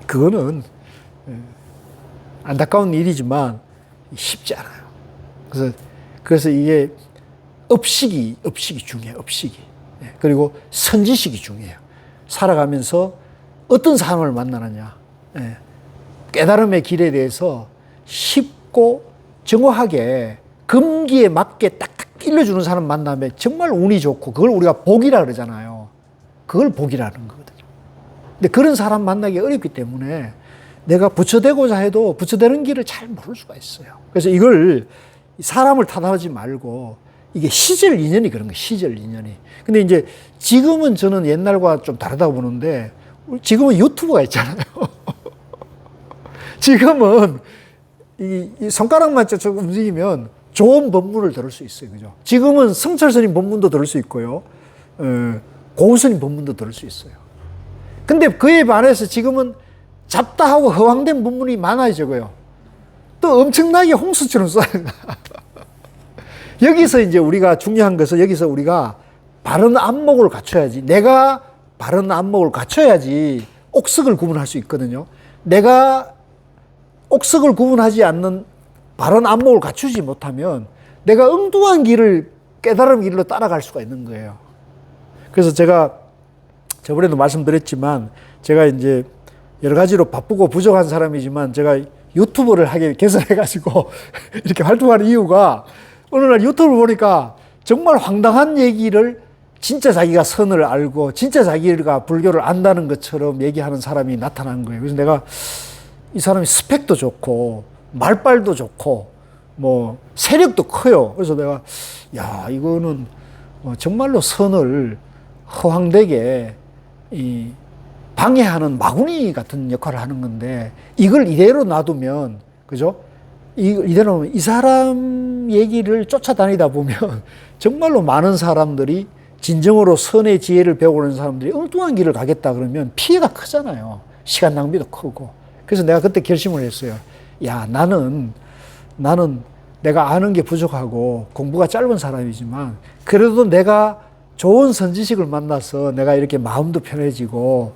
그거는 안타까운 일이지만 쉽지 않아요. 그래서 이게 업식이 중요해요. 업식이. 그리고 선지식이 중요해요. 살아가면서 어떤 사람을 만나느냐. 깨달음의 길에 대해서 쉽고 정확하게 금기에 맞게 딱딱 일러주는 사람 만나면 정말 운이 좋고, 그걸 우리가 복이라 그러잖아요. 그걸 복이라는 거거든요. 근데 그런 사람 만나기 어렵기 때문에 내가 부처되고자 해도 부처되는 길을 잘 모를 수가 있어요. 그래서 이걸 사람을 탓하지 말고, 이게 시절 인연이 그런 거예요. 시절 인연이. 근데 이제 지금은 저는 옛날과 좀 다르다고 보는데, 지금은 유튜브가 있잖아요. 지금은 이 손가락만 쭉 움직이면 좋은 법문을 들을 수 있어요. 그죠? 지금은 성철 스님 법문도 들을 수 있고요. 고우 스님 법문도 들을 수 있어요. 근데 그에 반해서 지금은 잡다하고 허황된 법문이 많아져요. 또 엄청나게 홍수처럼 쏴요. 여기서 이제 우리가 중요한 것은, 여기서 우리가 바른 안목을 갖춰야지. 내가 바른 안목을 갖춰야지 옥석을 구분할 수 있거든요. 내가 옥석을 구분하지 않는 바른 안목을 갖추지 못하면 내가 엉뚱한 길을, 깨달음 길로 따라갈 수가 있는 거예요. 그래서 제가 저번에도 말씀드렸지만, 제가 이제 여러 가지로 바쁘고 부족한 사람이지만 제가 유튜브를 하게 개설해가지고 이렇게 활동하는 이유가, 어느 날 유튜브를 보니까 정말 황당한 얘기를, 진짜 자기가 선을 알고 진짜 자기가 불교를 안다는 것처럼 얘기하는 사람이 나타난 거예요. 그래서 내가 이 사람이 스펙도 좋고 말빨도 좋고 뭐 세력도 커요. 그래서 내가, 야, 이거는 정말로 선을 허황되게 방해하는 마구니 같은 역할을 하는 건데, 이걸 이대로 놔두면, 그죠? 이대로 이 사람 얘기를 쫓아다니다 보면 정말로 많은 사람들이 진정으로 선의 지혜를 배우는 사람들이 엉뚱한 길을 가겠다 그러면 피해가 크잖아요. 시간 낭비도 크고. 그래서 내가 그때 결심을 했어요. 야, 나는 내가 아는 게 부족하고 공부가 짧은 사람이지만, 그래도 내가 좋은 선지식을 만나서 내가 이렇게 마음도 편해지고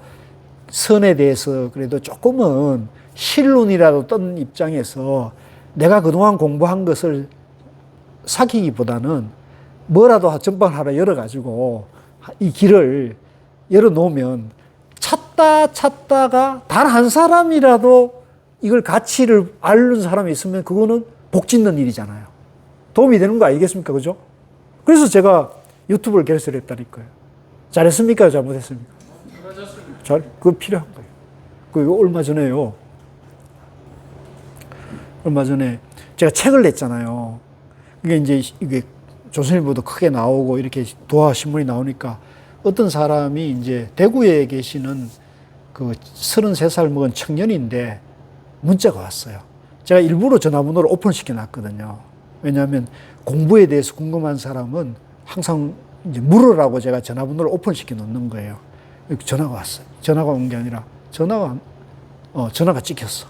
선에 대해서 그래도 조금은 실눈이라도 뜬 입장에서 내가 그동안 공부한 것을 삭히기보다는 뭐라도 전방을 하나 열어가지고 이 길을 열어놓으면 찾다가 단 한 사람이라도 이걸 가치를 알는 사람이 있으면 그거는 복 짓는 일이잖아요. 도움이 되는 거 아니겠습니까? 그죠? 그래서 제가 유튜브를 개설했다니까요. 잘했습니까? 잘못했습니까? 그거 필요한 거예요. 그리고 얼마 전에 제가 책을 냈잖아요. 이게 조선일보도 크게 나오고 이렇게 도화 신문이 나오니까 어떤 사람이 이제 대구에 계시는 그 33살 먹은 청년인데 문자가 왔어요. 제가 일부러 전화번호를 오픈시켜 놨거든요. 왜냐하면 공부에 대해서 궁금한 사람은 항상 이제 물으라고 제가 전화번호를 오픈시켜 놓는 거예요. 전화가 왔어요. 전화가 온 게 아니라 전화가 찍혔어.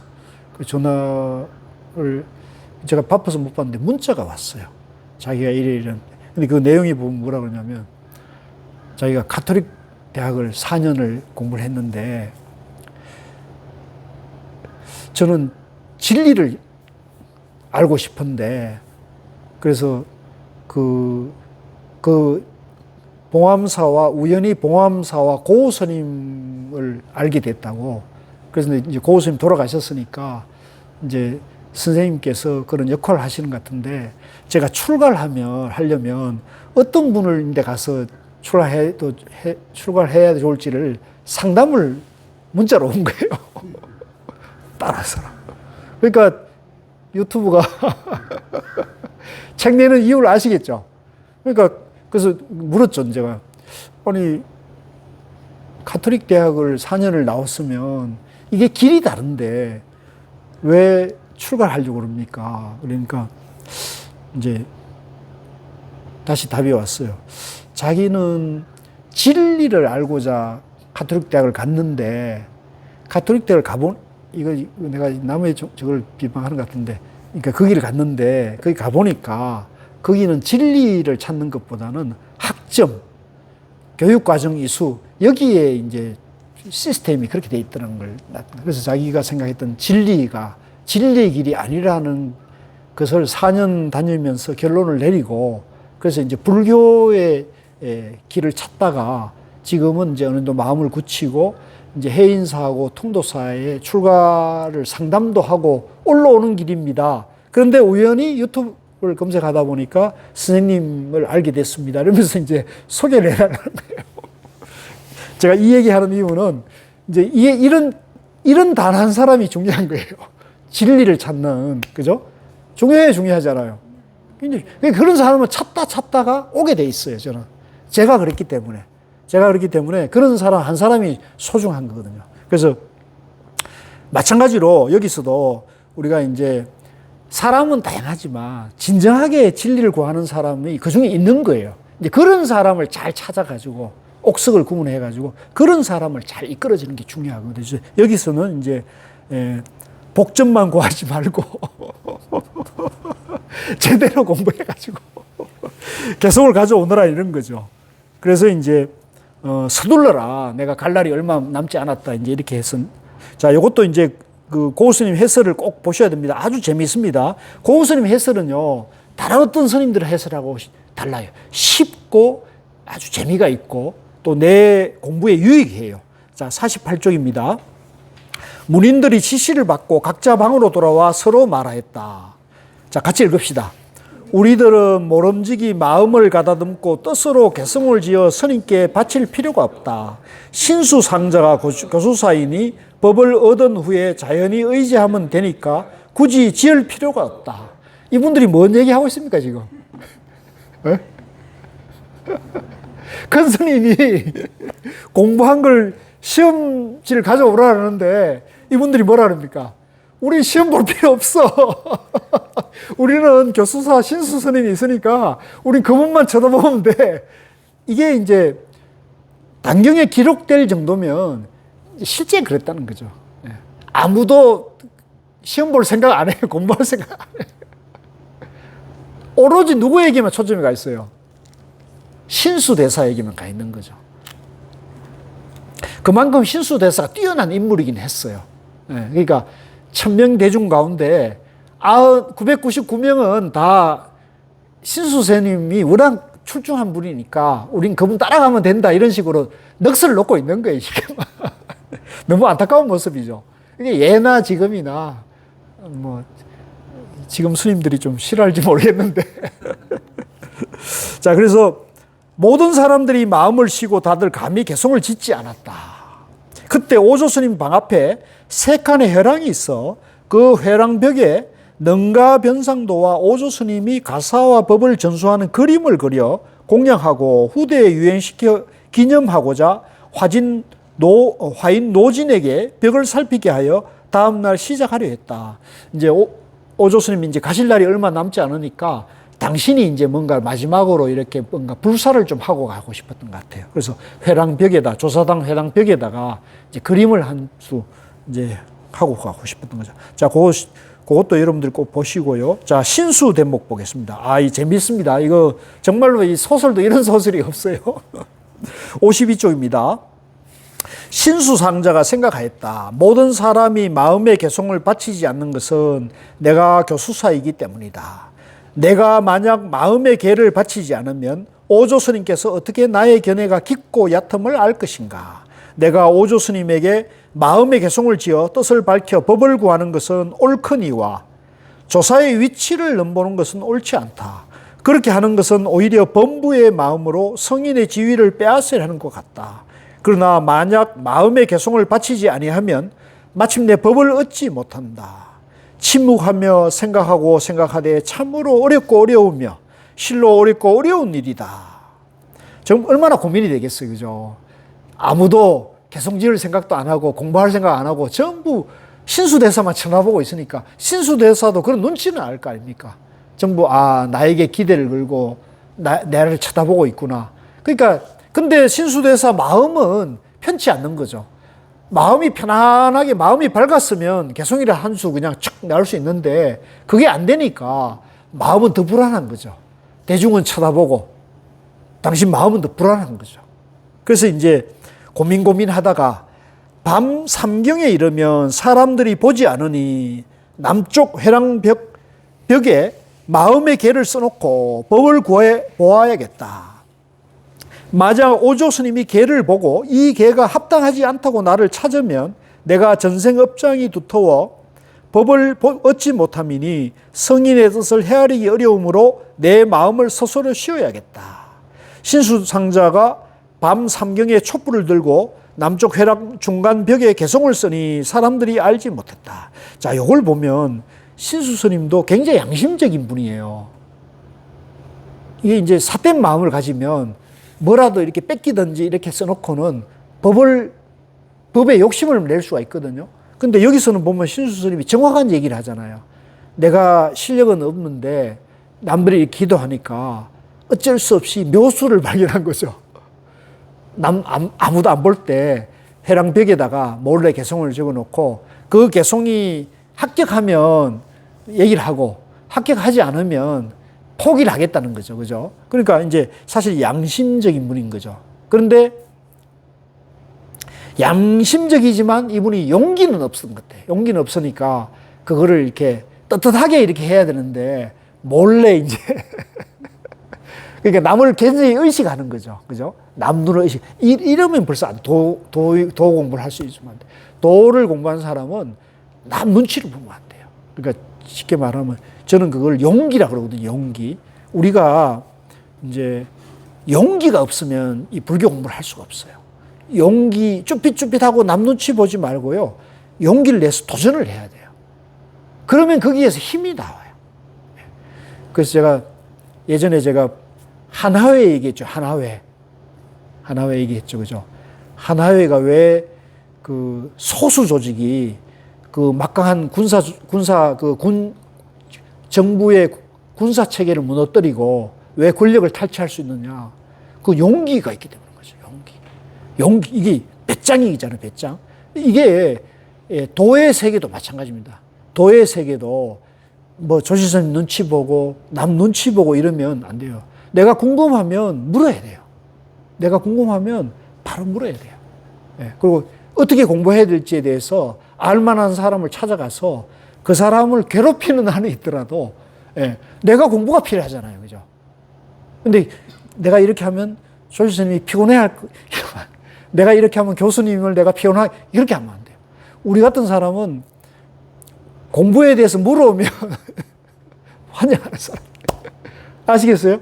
그 전화를 제가 바빠서 못 봤는데 문자가 왔어요. 자기가 이런. 근데 그 내용이 보면 뭐라 그러냐면 자기가 가톨릭 대학을 4년을 공부를 했는데 저는 진리를 알고 싶은데 그래서 그 봉암사와 우연히 봉암사와 고우 스님을 알게 됐다고. 그래서 이제 고우 스님 돌아가셨으니까 이제 선생님께서 그런 역할을 하시는 것 같은데 제가 출가를 하려면 어떤 분을 데 가서 출가를 해야 좋을지를 상담을 문자로 온 거예요. 따라서. 그러니까 유튜브가 책 내는 이유를 아시겠죠? 그러니까 그래서 물었죠, 제가. 아니, 가톨릭 대학을 4년을 나왔으면 이게 길이 다른데 왜 출가를 하려고 그럽니까? 그러니까 이제 다시 답이 왔어요. 자기는 진리를 알고자 가톨릭 대학을 갔는데 가톨릭 대학을 이거 내가 남의 저걸 비방하는 것 같은데 그러니까 거기를 갔는데 거기 가보니까 거기는 진리를 찾는 것보다는 학점, 교육과정 이수 여기에 이제 시스템이 그렇게 돼 있다는 걸. 그래서 자기가 생각했던 진리가 진리의 길이 아니라는 것을 4년 다니면서 결론을 내리고 그래서 이제 불교의 길을 찾다가 지금은 이제 어느 정도 마음을 굳히고 이제 해인사하고 통도사에 출가를 상담도 하고 올라오는 길입니다. 그런데 우연히 유튜브를 검색하다 보니까 선생님을 알게 됐습니다. 이러면서 이제 소개를 해달라는 거예요. 제가 이 얘기하는 이유는 이제 이런 단 한 사람이 중요한 거예요. 진리를 찾는, 그죠? 중요하잖아요. 그런 사람은 찾다가 오게 돼 있어요, 저는. 제가 그렇기 때문에 그런 사람 한 사람이 소중한 거거든요. 그래서 마찬가지로 여기서도 우리가 이제 사람은 다양하지만 진정하게 진리를 구하는 사람이 그 중에 있는 거예요. 이제 그런 사람을 잘 찾아가지고 옥석을 구분해가지고 그런 사람을 잘 이끌어주는 게 중요하거든요. 여기서는 이제 복점만 구하지 말고 제대로 공부해가지고 개성을 가져오너라 이런 거죠. 그래서 이제 서둘러라. 내가 갈 날이 얼마 남지 않았다. 이제 이렇게 해서 자, 이것도 이제 그 고우 스님 해설을 꼭 보셔야 됩니다. 아주 재미있습니다. 고우 스님 해설은요, 다른 어떤 스님들의 해설하고 달라요. 쉽고 아주 재미가 있고 또 내 공부에 유익해요. 자, 48쪽입니다. 문인들이 지시를 받고 각자 방으로 돌아와 서로 말하였다. 자, 같이 읽읍시다. 우리들은 모름지기 마음을 가다듬고 뜻으로 개성을 지어 스님께 바칠 필요가 없다. 신수상자가 교수사이니 법을 얻은 후에 자연히 의지하면 되니까 굳이 지을 필요가 없다. 이분들이 뭔 얘기하고 있습니까, 지금? 큰 스님이 공부한 걸 시험지를 가져오라는데 이분들이 뭐라 그럽니까? 우리 시험 볼 필요 없어. 우리는 교수사 신수 스님이 있으니까 우린 그분만 쳐다보면 돼. 이게 이제 단경에 기록될 정도면 실제 그랬다는 거죠. 아무도 시험 볼 생각 안 해요. 공부할 생각 안 해요. 오로지 누구에게만 초점이 가 있어요? 신수대사에게만 가 있는 거죠. 그만큼 신수대사가 뛰어난 인물이긴 했어요. 그러니까 1000명 대중 가운데 999명은 다 신수스님이 워낙 출중한 분이니까 우린 그분 따라가면 된다 이런 식으로 넋을 놓고 있는 거예요. 너무 안타까운 모습이죠. 이게 예나 지금이나 뭐 지금 스님들이 좀 싫어할지 모르겠는데 자, 그래서 모든 사람들이 마음을 쉬고 다들 감히 개성을 짓지 않았다. 그때 오조 스님 방 앞에 세 칸의 회랑이 있어 그 회랑벽에 능가 변상도와 오조 스님이 가사와 법을 전수하는 그림을 그려 공양하고 후대에 유행시켜 기념하고자 화인 노진에게 벽을 살피게 하여 다음날 시작하려 했다. 이제 오조 스님이 이제 가실 날이 얼마 남지 않으니까 당신이 이제 뭔가 마지막으로 이렇게 뭔가 불사를 좀 하고 가고 싶었던 것 같아요. 그래서 회랑벽에다, 조사당 회랑벽에다가 이제 그림을 한 수 이제 하고 가고 싶었던 거죠. 자, 그것도 여러분들 꼭 보시고요. 자, 신수 대목 보겠습니다. 아, 이 재밌습니다. 이거 정말로 이 소설도 이런 소설이 없어요. 52쪽입니다. 신수상자가 생각하였다. 모든 사람이 마음의 개성을 바치지 않는 것은 내가 교수사이기 때문이다. 내가 만약 마음의 개를 바치지 않으면 오조 스님께서 어떻게 나의 견해가 깊고 얕음을 알 것인가. 내가 오조 스님에게 마음의 개성을 지어 뜻을 밝혀 법을 구하는 것은 옳거니와 조사의 위치를 넘보는 것은 옳지 않다. 그렇게 하는 것은 오히려 범부의 마음으로 성인의 지위를 빼앗으려 하는 것 같다. 그러나 만약 마음의 개성을 바치지 아니하면 마침내 법을 얻지 못한다. 침묵하며 생각하고 생각하되 참으로 어렵고 어려우며 실로 어렵고 어려운 일이다. 지금 얼마나 고민이 되겠어요, 그죠? 아무도 개성 지을 생각도 안 하고 공부할 생각 안 하고 전부 신수대사만 쳐다보고 있으니까 신수대사도 그런 눈치는 알 거 아닙니까? 전부 나에게 기대를 걸고 나를 쳐다보고 있구나. 그러니까 근데 신수대사 마음은 편치 않는 거죠. 마음이 편안하게 마음이 밝았으면 개성이라 한 수 그냥 촥 나올 수 있는데 그게 안 되니까 마음은 더 불안한 거죠. 대중은 쳐다보고 당신 마음은 더 불안한 거죠. 그래서 이제 고민하다가 밤 삼경에 이르면 사람들이 보지 않으니 남쪽 회랑벽에 마음의 개를 써놓고 법을 구해 보아야겠다. 만약 오조 스님이 개를 보고 이 개가 합당하지 않다고 나를 찾으면 내가 전생업장이 두터워 법을 얻지 못함이니 성인의 뜻을 헤아리기 어려우므로 내 마음을 스스로 쉬어야겠다. 신수상자가 밤 삼경에 촛불을 들고 남쪽 회랑 중간 벽에 개성을 쓰니 사람들이 알지 못했다. 자, 이걸 보면 신수 스님도 굉장히 양심적인 분이에요. 이게 이제 삿된 마음을 가지면 뭐라도 이렇게 뺏기든지 이렇게 써놓고는 법에 욕심을 낼 수가 있거든요. 근데 여기서는 보면 신수 스님이 정확한 얘기를 하잖아요. 내가 실력은 없는데 남들이 기도하니까 어쩔 수 없이 묘수를 발견한 거죠. 아무도 안 볼 때 회랑벽에다가 몰래 개성을 적어놓고 그 개성이 합격하면 얘기를 하고 합격하지 않으면 포기를 하겠다는 거죠. 그죠? 그러니까 이제 사실 양심적인 분인 거죠. 그런데 양심적이지만 이분이 용기는 없은 것 같아요. 용기는 없으니까 그거를 이렇게 떳떳하게 이렇게 해야 되는데 몰래 이제 그러니까 남을 굉장히 의식하는 거죠. 그죠? 남 눈을 의식. 이러면 벌써 도 공부를 할 수 있으면 안 돼. 도를 공부하는 사람은 남 눈치를 보면 안 돼요. 그러니까 쉽게 말하면 저는 그걸 용기라 그러거든요. 용기. 우리가 이제 용기가 없으면 이 불교 공부를 할 수가 없어요. 용기 쭈삣쭈삣하고 남 눈치 보지 말고요. 용기를 내서 도전을 해야 돼요. 그러면 거기에서 힘이 나와요. 그래서 예전에 제가 한화회 얘기했죠. 한화회 얘기했죠. 그죠? 한화회가 왜 그 소수 조직이 그 막강한 정부의 군사 체계를 무너뜨리고 왜 권력을 탈취할 수 있느냐? 그 용기가 있기 때문인 거죠. 용기. 이게 배짱이잖아요. 배짱. 이게 도의 세계도 마찬가지입니다. 도의 세계도 뭐 조실스님 눈치 보고 남 눈치 보고 이러면 안 돼요. 내가 궁금하면 물어야 돼요. 내가 궁금하면 바로 물어야 돼요. 그리고 어떻게 공부해야 될지에 대해서 알만한 사람을 찾아가서 그 사람을 괴롭히는 한이 있더라도 내가 공부가 필요하잖아요. 그죠? 근데 내가 이렇게 하면 조실스님이 피곤해할 거, 내가 이렇게 하면 교수님을 내가 이렇게 하면 안 돼요. 우리 같은 사람은 공부에 대해서 물어오면 환영하는 사람. 아시겠어요?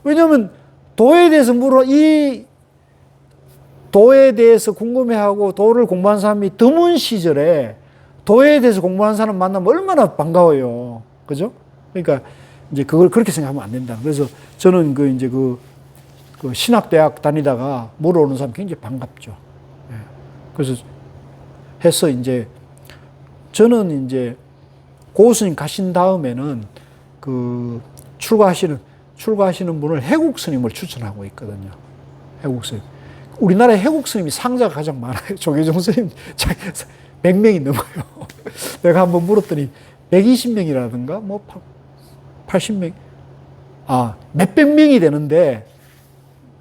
왜냐하면 도에 대해서 도에 대해서 궁금해하고 도를 공부한 사람이 드문 시절에 도에 대해서 공부하는 사람 만나면 얼마나 반가워요. 그죠? 그러니까 이제 그걸 그렇게 생각하면 안 된다. 그래서 저는 그 신학대학 다니다가 물어오는 사람 굉장히 반갑죠. 그래서 해서 이제 저는 이제 고우스님 가신 다음에는 그 출가하시는 분을 해국 스님을 추천하고 있거든요. 해국 스님. 우리나라에 해국 스님이 상자가 가장 많아요. 조계종 스님 100명이 넘어요. 내가 한번 물었더니 120명이라든가 뭐 80명, 몇백 명이 되는데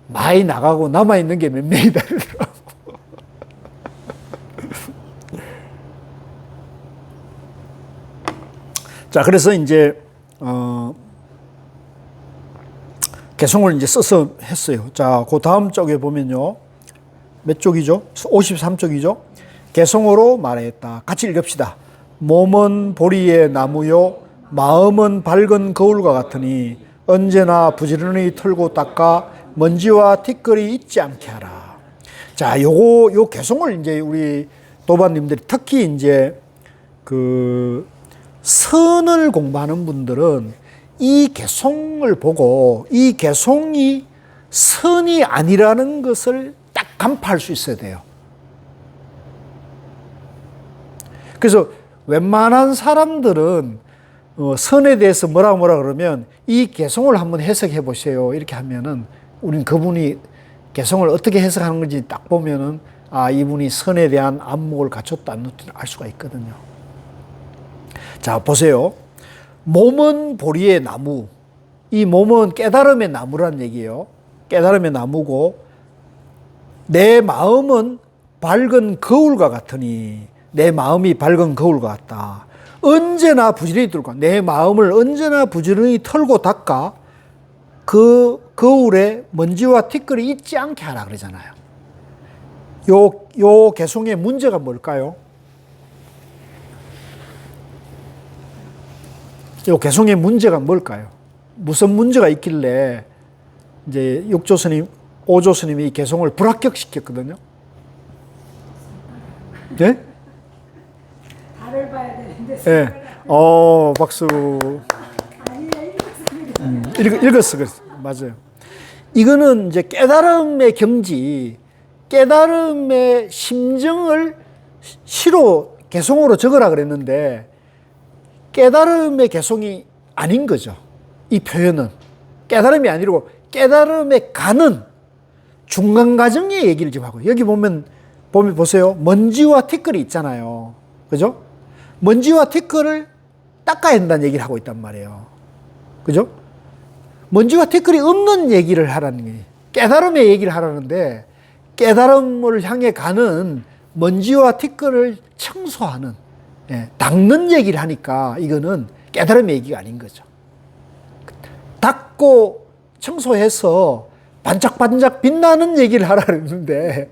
많이 나가고 남아있는 게 몇 명이다 이러더라고. 자, 그래서 이제 개성을 이제 써서 했어요. 자, 그 다음 쪽에 보면요. 몇 쪽이죠? 53쪽이죠. 개성으로 말했다. 같이 읽읍시다. 몸은 보리의 나무요, 마음은 밝은 거울과 같으니 언제나 부지런히 털고 닦아 먼지와 티끌이 있지 않게 하라. 자, 요 개성을 이제 우리 도반님들이 특히 이제 그 선을 공부하는 분들은 이 개성을 보고 이 개성이 선이 아니라는 것을 딱 간파할 수 있어야 돼요. 그래서 웬만한 사람들은 선에 대해서 뭐라 그러면 이 개성을 한번 해석해 보세요. 이렇게 하면은 우린 그분이 개성을 어떻게 해석하는 건지 딱 보면은 이분이 선에 대한 안목을 갖췄다 안 갖췄다 알 수가 있거든요. 자, 보세요. 몸은 보리의 나무. 이 몸은 깨달음의 나무란 얘기예요. 깨달음의 나무고 내 마음은 밝은 거울과 같으니 내 마음이 밝은 거울과 같다. 언제나 부지런히 털고 내 마음을 언제나 부지런히 털고 닦아 그 거울에 먼지와 티끌이 있지 않게 하라 그러잖아요. 요 개성의 문제가 뭘까요? 요 개성의 문제가 뭘까요? 무슨 문제가 있길래 이제 6조 스님, 5조 스님이 이 개성을 불합격시켰거든요. 네? 달을 봐야 되는데. 네. 박수. 읽었어. 맞아요. 이거는 이제 깨달음의 경지, 깨달음의 심정을 시로, 개성으로 적으라 그랬는데, 깨달음의 개성이 아닌 거죠. 이 표현은. 깨달음이 아니고, 깨달음에 가는 중간 과정의 얘기를 좀 하고, 여기 보면 보세요. 먼지와 티끌이 있잖아요. 그죠? 먼지와 티끌을 닦아야 한다는 얘기를 하고 있단 말이에요. 그죠? 먼지와 티끌이 없는 얘기를 하라는 게 깨달음의 얘기를 하라는데 깨달음을 향해 가는 먼지와 티끌을 청소하는 닦는 얘기를 하니까 이거는 깨달음의 얘기가 아닌 거죠. 닦고 청소해서 반짝반짝 빛나는 얘기를 하라는데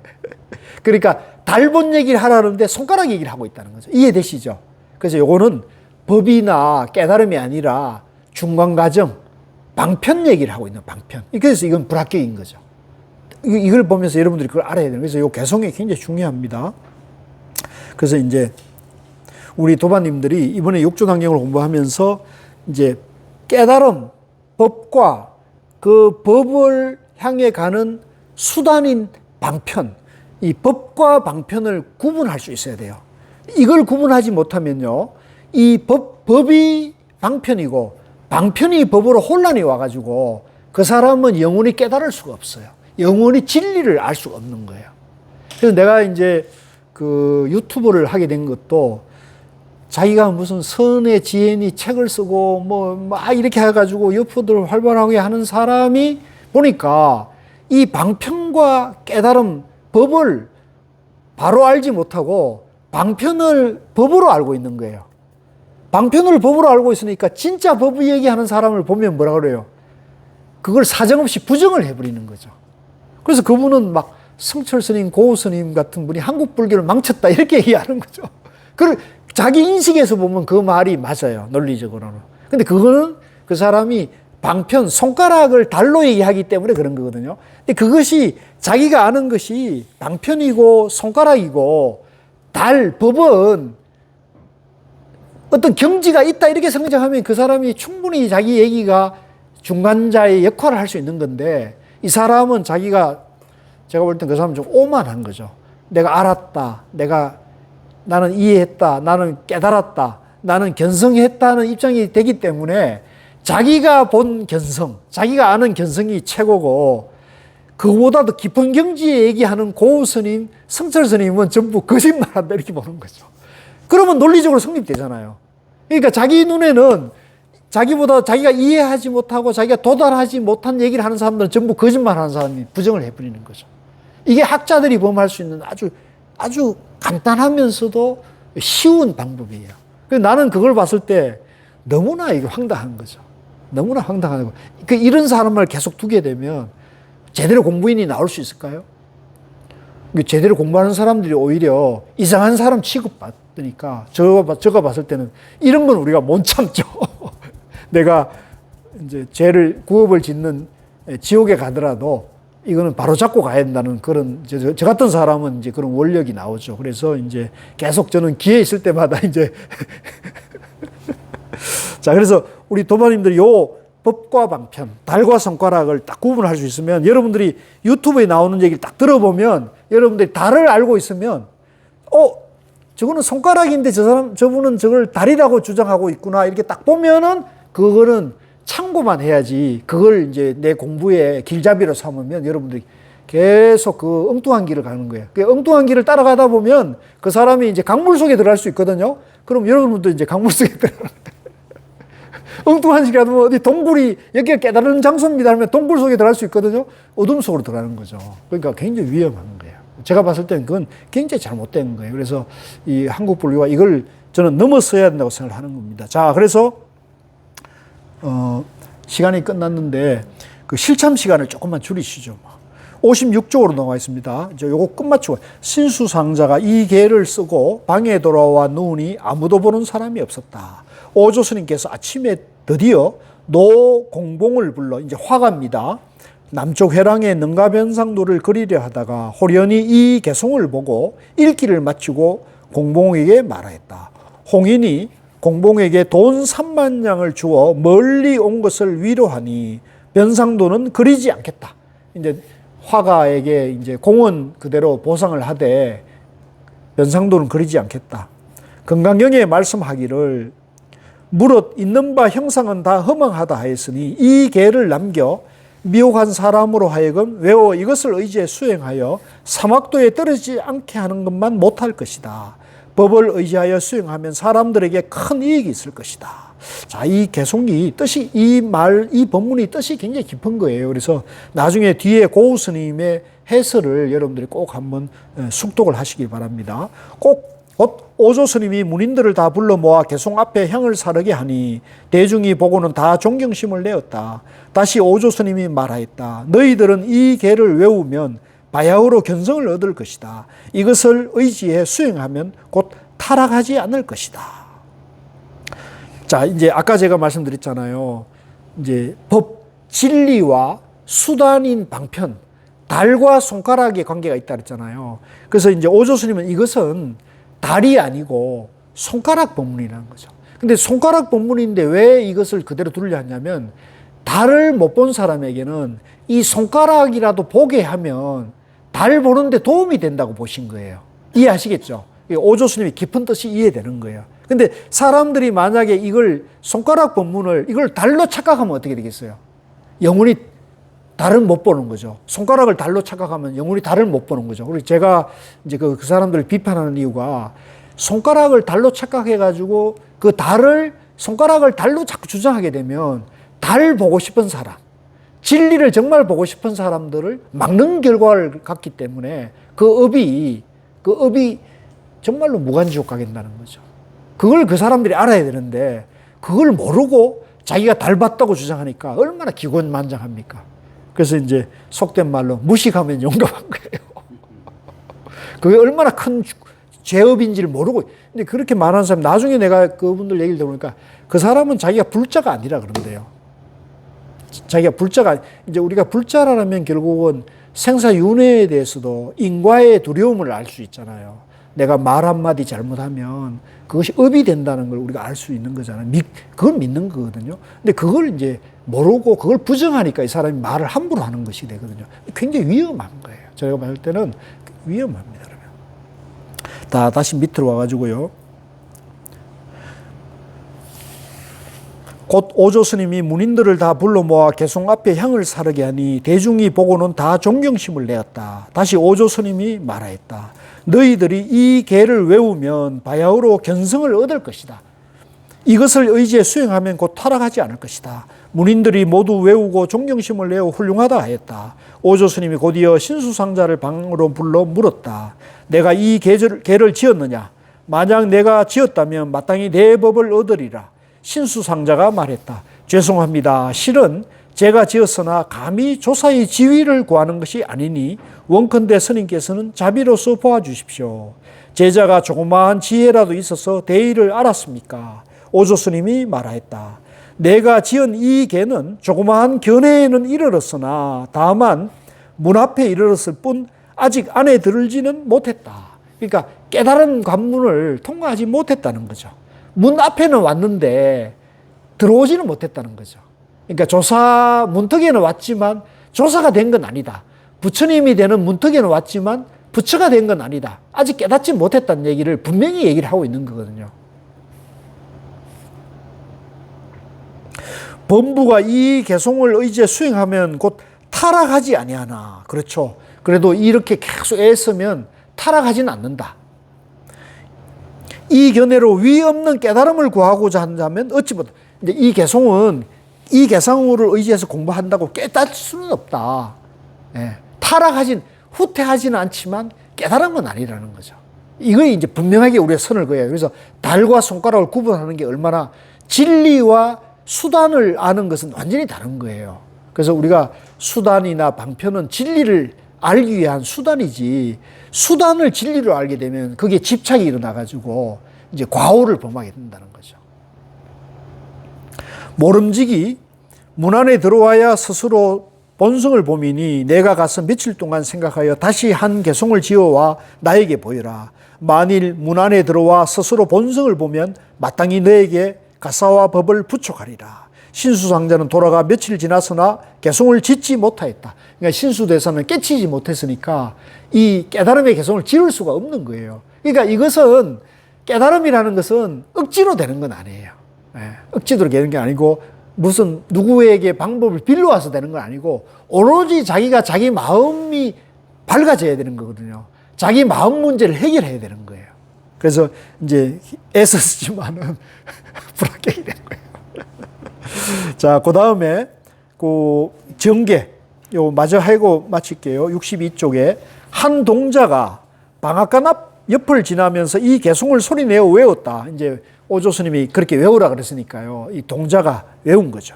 그러니까 달본 얘기를 하라는데 손가락 얘기를 하고 있다는 거죠. 이해되시죠? 그래서 요거는 법이나 깨달음이 아니라 중간 과정, 방편 얘기를 하고 있는 방편. 그래서 이건 불합격인 거죠. 이걸 보면서 여러분들이 그걸 알아야 돼요. 그래서 이 개성이 굉장히 중요합니다. 그래서 이제 우리 도반님들이 이번에 육조단경을 공부하면서 이제 깨달음, 법과 그 법을 향해 가는 수단인 방편, 이 법과 방편을 구분할 수 있어야 돼요. 이걸 구분하지 못하면요, 이 법이 방편이고 방편이 법으로 혼란이 와가지고 그 사람은 영원히 깨달을 수가 없어요. 영원히 진리를 알 수가 없는 거예요. 그래서 내가 이제 그 유튜브를 하게 된 것도 자기가 무슨 선의 지혜니 책을 쓰고 막 이렇게 해가지고 유튜브를 활발하게 하는 사람이 보니까 이 방편과 깨달음, 법을 바로 알지 못하고 방편을 법으로 알고 있는 거예요. 방편을 법으로 알고 있으니까 진짜 법 얘기하는 사람을 보면 뭐라 그래요? 그걸 사정없이 부정을 해버리는 거죠. 그래서 그분은 막 성철 스님, 고우 스님 같은 분이 한국 불교를 망쳤다 이렇게 얘기하는 거죠. 자기 인식에서 보면 그 말이 맞아요. 논리적으로는. 근데 그거는 그 사람이 방편, 손가락을 달로 얘기하기 때문에 그런 거거든요. 근데 그것이 자기가 아는 것이 방편이고 손가락이고 법은 어떤 경지가 있다 이렇게 생각하면 그 사람이 충분히 자기 얘기가 중간자의 역할을 할 수 있는 건데 이 사람은 제가 볼 땐 그 사람은 좀 오만한 거죠. 내가 알았다. 나는 이해했다. 나는 깨달았다. 나는 견성했다는 입장이 되기 때문에 자기가 본 견성, 자기가 아는 견성이 최고고 그보다 더 깊은 경지에 얘기하는 고우 스님, 성철 스님은 전부 거짓말한다 이렇게 보는 거죠. 그러면 논리적으로 성립되잖아요. 그러니까 자기 눈에는 자기보다 자기가 이해하지 못하고 자기가 도달하지 못한 얘기를 하는 사람들은 전부 거짓말하는 사람이 부정을 해버리는 거죠. 이게 학자들이 범할 수 있는 아주 간단하면서도 쉬운 방법이에요. 그래서 나는 그걸 봤을 때 너무나 이게 황당한 거죠. 너무나 황당하고 이런 사람을 계속 두게 되면 제대로 공부인이 나올 수 있을까요? 제대로 공부하는 사람들이 오히려 이상한 사람 취급받으니까 제가 봤을 때는 이런 건 우리가 못 참죠. 내가 이제 죄를 구업을 짓는 지옥에 가더라도 이거는 바로 잡고 가야 된다는 그런 저 같은 사람은 이제 그런 원력이 나오죠. 그래서 이제 계속 저는 기회 있을 때마다 이제 자 그래서 우리 도마님들이 요 법과 방편, 달과 손가락을 딱 구분할 수 있으면 여러분들이 유튜브에 나오는 얘기를 딱 들어보면 여러분들이 달을 알고 있으면 저거는 손가락인데 저분은 저걸 달이라고 주장하고 있구나 이렇게 딱 보면은 그거는 참고만 해야지 그걸 이제 내 공부의 길잡이로 삼으면 여러분들이 계속 그 엉뚱한 길을 가는 거예요. 그 엉뚱한 길을 따라가다 보면 그 사람이 이제 강물 속에 들어갈 수 있거든요. 그럼 여러분도 이제 강물 속에 들어가는 거예요. 엉뚱한 길 가면 어디 동굴이 여기가 깨달은 장소입니다 하면 동굴 속에 들어갈 수 있거든요. 어둠 속으로 들어가는 거죠. 그러니까 굉장히 위험한 거예요. 제가 봤을 때는 그건 굉장히 잘못된 거예요. 그래서 이 한국 불교가 이걸 저는 넘어서야 된다고 생각을 하는 겁니다. 자, 그래서 시간이 끝났는데 그 실참 시간을 조금만 줄이시죠. 56쪽으로 넘어가 있습니다. 이제 요거 끝마치고 신수상자가 이 계를 쓰고 방에 돌아와 누우니 아무도 보는 사람이 없었다. 오조 스님께서 아침에 드디어 노공봉을 불러 이제 화가입니다. 남쪽 회랑의 능가변상도를 그리려 하다가 호련히 이 개송을 보고 읽기를 마치고 공봉에게 말하였다. 홍인이 공봉에게 돈 3만 냥을 주어 멀리 온 것을 위로하니 변상도는 그리지 않겠다. 이제 화가에게 이제 공은 그대로 보상을 하되 변상도는 그리지 않겠다. 건강경에 말씀하기를 무릇 있는 바 형상은 다 허망하다 하였으니 이 계를 남겨 미혹한 사람으로 하여금 외워 이것을 의지해 수행하여 사막도에 떨어지지 않게 하는 것만 못할 것이다. 법을 의지하여 수행하면 사람들에게 큰 이익이 있을 것이다. 자, 이 개송이 뜻이 이 법문이 뜻이 굉장히 깊은 거예요. 그래서 나중에 뒤에 고우 스님의 해설을 여러분들이 꼭 한번 숙독을 하시길 바랍니다. 꼭 오조 스님이 문인들을 다 불러 모아 개송 앞에 향을 사르게 하니 대중이 보고는 다 존경심을 내었다. 다시 오조 스님이 말하였다. 너희들은 이 계를 외우면 바야흐로 견성을 얻을 것이다. 이것을 의지해 수행하면 곧 타락하지 않을 것이다. 자, 이제 아까 제가 말씀드렸잖아요. 이제 법, 진리와 수단인 방편, 달과 손가락의 관계가 있다 그랬잖아요. 그래서 이제 오조 스님은 이것은 달이 아니고 손가락 법문이라는 거죠. 근데 손가락 법문인데 왜 이것을 그대로 두려 하냐면 달을 못 본 사람에게는 이 손가락이라도 보게 하면 달 보는데 도움이 된다고 보신 거예요. 이해하시겠죠? 오조 스님이 깊은 뜻이 이해되는 거예요. 근데 사람들이 만약에 이걸 손가락 법문을 이걸 달로 착각하면 어떻게 되겠어요? 영원히 달은 못 보는 거죠. 손가락을 달로 착각하면 영원히 달을 못 보는 거죠. 그리고 제가 이제 그 사람들을 비판하는 이유가 손가락을 달로 착각해가지고 그 달을 손가락을 달로 자꾸 주장하게 되면 달 보고 싶은 사람, 진리를 정말 보고 싶은 사람들을 막는 결과를 갖기 때문에 그 업이 정말로 무간지옥 가겠다는 거죠. 그걸 그 사람들이 알아야 되는데 그걸 모르고 자기가 달 봤다고 주장하니까 얼마나 기곤만장합니까? 그래서 이제 속된 말로 무식하면 용감한 거예요. 그게 얼마나 큰 죄업인지를 모르고. 근데 그렇게 말하는 사람, 나중에 내가 그분들 얘기를 들어보니까 그 사람은 자기가 불자가 아니라 그런대요. 자기가 불자가, 이제 우리가 불자라면 결국은 생사윤회에 대해서도 인과의 두려움을 알 수 있잖아요. 내가 말 한마디 잘못하면 그것이 업이 된다는 걸 우리가 알 수 있는 거잖아요. 그걸 믿는 거거든요. 근데 그걸 이제 모르고 그걸 부정하니까 이 사람이 말을 함부로 하는 것이 되거든요. 굉장히 위험한 거예요. 제가 봤을 때는 위험합니다. 그러면 다시 밑으로 와가지고요. 곧 오조 스님이 문인들을 다 불러 모아 개송 앞에 향을 사르게 하니 대중이 보고는 다 존경심을 내었다. 다시 오조 스님이 말하였다. 너희들이 이 계를 외우면 바야흐로 견성을 얻을 것이다. 이것을 의지에 수행하면 곧 타락하지 않을 것이다. 문인들이 모두 외우고 존경심을 내어 훌륭하다 하였다. 오조 스님이 곧이어 신수상자를 방으로 불러 물었다. 내가 이 계를 지었느냐? 만약 내가 지었다면 마땅히 내 법을 얻으리라. 신수상자가 말했다. 죄송합니다. 실은 제가 지었으나 감히 조사의 지위를 구하는 것이 아니니 원컨대 스님께서는 자비로서 보아주십시오. 제자가 조그마한 지혜라도 있어서 대의를 알았습니까? 오조 스님이 말하였다. 내가 지은 이 계는 조그마한 견해에는 이르렀으나 다만 문 앞에 이르렀을 뿐 아직 안에 들지는 못했다. 그러니까 깨달은 관문을 통과하지 못했다는 거죠. 문 앞에는 왔는데 들어오지는 못했다는 거죠. 그러니까 조사 문턱에는 왔지만 조사가 된 건 아니다. 부처님이 되는 문턱에는 왔지만 부처가 된 건 아니다. 아직 깨닫지 못했다는 얘기를 분명히 얘기를 하고 있는 거거든요. 범부가 이 개송을 의지에 수행하면 곧 타락하지 아니하나. 그렇죠. 그래도 이렇게 계속 애쓰면 타락하지는 않는다. 이 견해로 위 없는 깨달음을 구하고자 한다면 어찌 보다. 이제 이 개송은 이 개성을 의지해서 공부한다고 깨달을 수는 없다. 예. 후퇴하지는 않지만 깨달은 건 아니라는 거죠. 이거 이제 분명하게 우리가 선을 그어요. 그래서 달과 손가락을 구분하는 게 얼마나 진리와 수단을 아는 것은 완전히 다른 거예요. 그래서 우리가 수단이나 방편은 진리를 알기 위한 수단이지, 수단을 진리로 알게 되면 그게 집착이 일어나가지고 이제 과오를 범하게 된다는 거죠. 모름지기 문 안에 들어와야 스스로 본성을 보미니 내가 가서 며칠 동안 생각하여 다시 한 개송을 지어와 나에게 보여라. 만일 문 안에 들어와 스스로 본성을 보면 마땅히 너에게 가사와 법을 부촉하리라. 신수상자는 돌아가 며칠 지났으나 개송을 짓지 못하였다. 그러니까 신수대사는 깨치지 못했으니까 이 깨달음의 개송을 지을 수가 없는 거예요. 그러니까 이것은 깨달음이라는 것은 억지로 되는 건 아니에요. 억지로 되는 게 아니고 무슨 누구에게 방법을 빌려와서 되는 건 아니고 오로지 자기가 자기 마음이 밝아져야 되는 거거든요. 자기 마음 문제를 해결해야 되는 거예요. 그래서 이제 애썼지만은 불합격이 된 거예요. 자, 그 다음에 그 정계 요 마저 하고 마칠게요. 62쪽에 한 동자가 방앗간 앞 옆을 지나면서 이 개송을 소리내어 외웠다. 이제 오조 스님이 그렇게 외우라 그랬으니까요. 이 동자가 외운 거죠.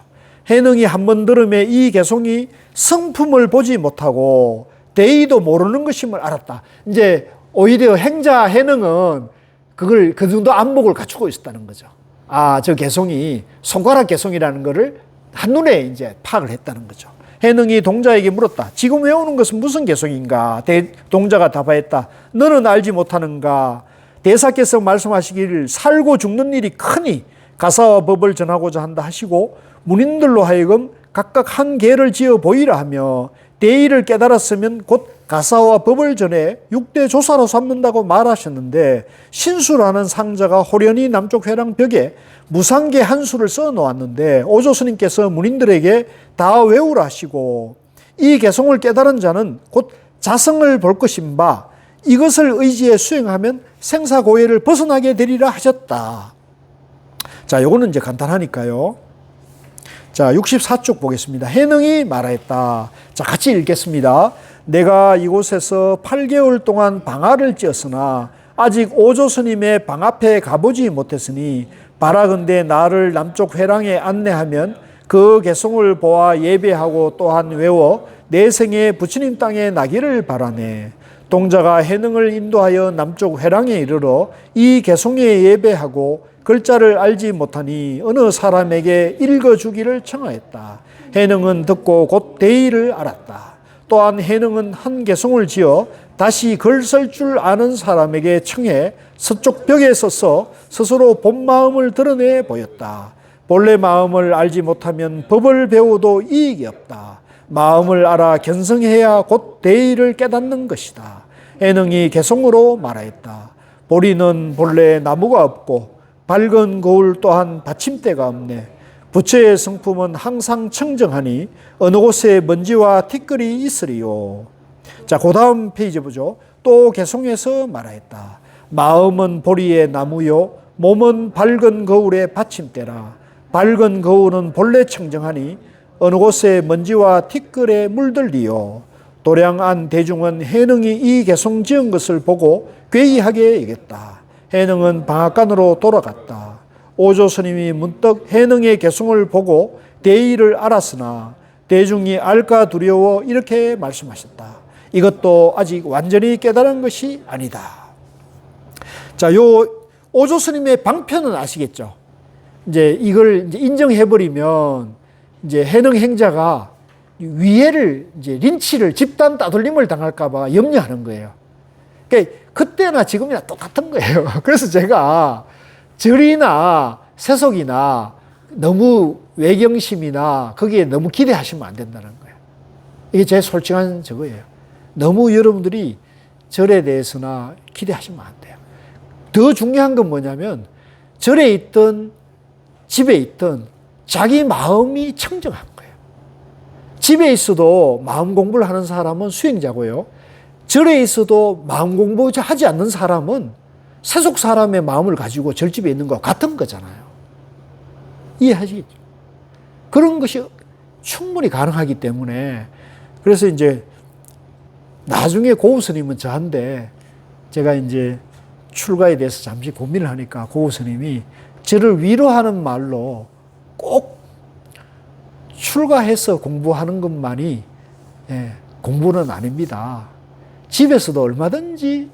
해능이 한 번 들음에 이 개송이 성품을 보지 못하고 대의도 모르는 것임을 알았다. 이제 오히려 행자 해능은 그걸 그 정도 안목을 갖추고 있었다는 거죠. 아, 저 개송이 손가락 개송이라는 거를 한눈에 이제 파악을 했다는 거죠. 해능이 동자에게 물었다. 지금 외우는 것은 무슨 개송인가? 동자가 답하였다. 너는 알지 못하는가? 대사께서 말씀하시기를 살고 죽는 일이 크니 가사와 법을 전하고자 한다 하시고 문인들로 하여금 각각 한 계를 지어 보이라 하며 대의를 깨달았으면 곧 가사와 법을 전해 6대 조사로 삼는다고 말하셨는데 신수라는 상자가 호련히 남쪽 회랑 벽에 무상계 한 수를 써 놓았는데 오조 스님께서 문인들에게 다 외우라 하시고 이 개송을 깨달은 자는 곧 자성을 볼 것인 바 이것을 의지에 수행하면 생사고해를 벗어나게 되리라 하셨다. 자, 요거는 이제 간단하니까요. 자, 64쪽 보겠습니다. 해능이 말하였다. 자, 같이 읽겠습니다. 내가 이곳에서 8개월 동안 방화를 찧었으나 아직 오조 스님의 방 앞에 가보지 못했으니 바라건대 나를 남쪽 회랑에 안내하면 그 개송을 보아 예배하고 또한 외워 내 생에 부처님 땅에 나기를 바라네. 동자가 해능을 인도하여 남쪽 회랑에 이르러 이 개송에 예배하고 글자를 알지 못하니 어느 사람에게 읽어주기를 청하였다. 해능은 듣고 곧 대의를 알았다. 또한 해능은 한 개송을 지어 다시 글 쓸 줄 아는 사람에게 청해 서쪽 벽에 서서 스스로 본 마음을 드러내 보였다. 본래 마음을 알지 못하면 법을 배워도 이익이 없다. 마음을 알아 견성해야 곧 대의를 깨닫는 것이다. 해능이 개송으로 말하였다. 보리는 본래 나무가 없고 밝은 거울 또한 받침대가 없네. 부처의 성품은 항상 청정하니 어느 곳에 먼지와 티끌이 있으리요. 자, 그 다음 페이지 보죠. 또 개송해서 말하였다. 마음은 보리의 나무요 몸은 밝은 거울의 받침대라. 밝은 거울은 본래 청정하니 어느 곳에 먼지와 티끌에 물들리요. 도량한 대중은 해능이 이 개송 지은 것을 보고 괴이하게 여겼다. 해능은 방앗간으로 돌아갔다. 오조 스님이 문득 해능의 개송을 보고 대의를 알았으나 대중이 알까 두려워 이렇게 말씀하셨다. 이것도 아직 완전히 깨달은 것이 아니다. 자, 요 오조 스님의 방편은 아시겠죠? 이제 이걸 이제 인정해버리면 이제 해능 행자가 위해를 이제 린치를 집단 따돌림을 당할까봐 염려하는 거예요. 그러니까 그때나 지금이나 똑같은 거예요. 그래서 제가 절이나 세속이나 너무 외경심이나 거기에 너무 기대하시면 안 된다는 거예요. 이게 제 솔직한 저거예요. 너무 여러분들이 절에 대해서나 기대하시면 안 돼요. 더 중요한 건 뭐냐면 절에 있던 집에 있던 자기 마음이 청정한 거예요. 집에 있어도 마음 공부를 하는 사람은 수행자고요. 절에 있어도 마음 공부하지 않는 사람은 세속 사람의 마음을 가지고 절집에 있는 거 같은 거잖아요. 이해하시겠죠? 그런 것이 충분히 가능하기 때문에 그래서 이제 나중에 고우 스님은 저한테 제가 이제 출가에 대해서 잠시 고민을 하니까 고우 스님이 저를 위로하는 말로 꼭 출가해서 공부하는 것만이 공부는 아닙니다. 집에서도 얼마든지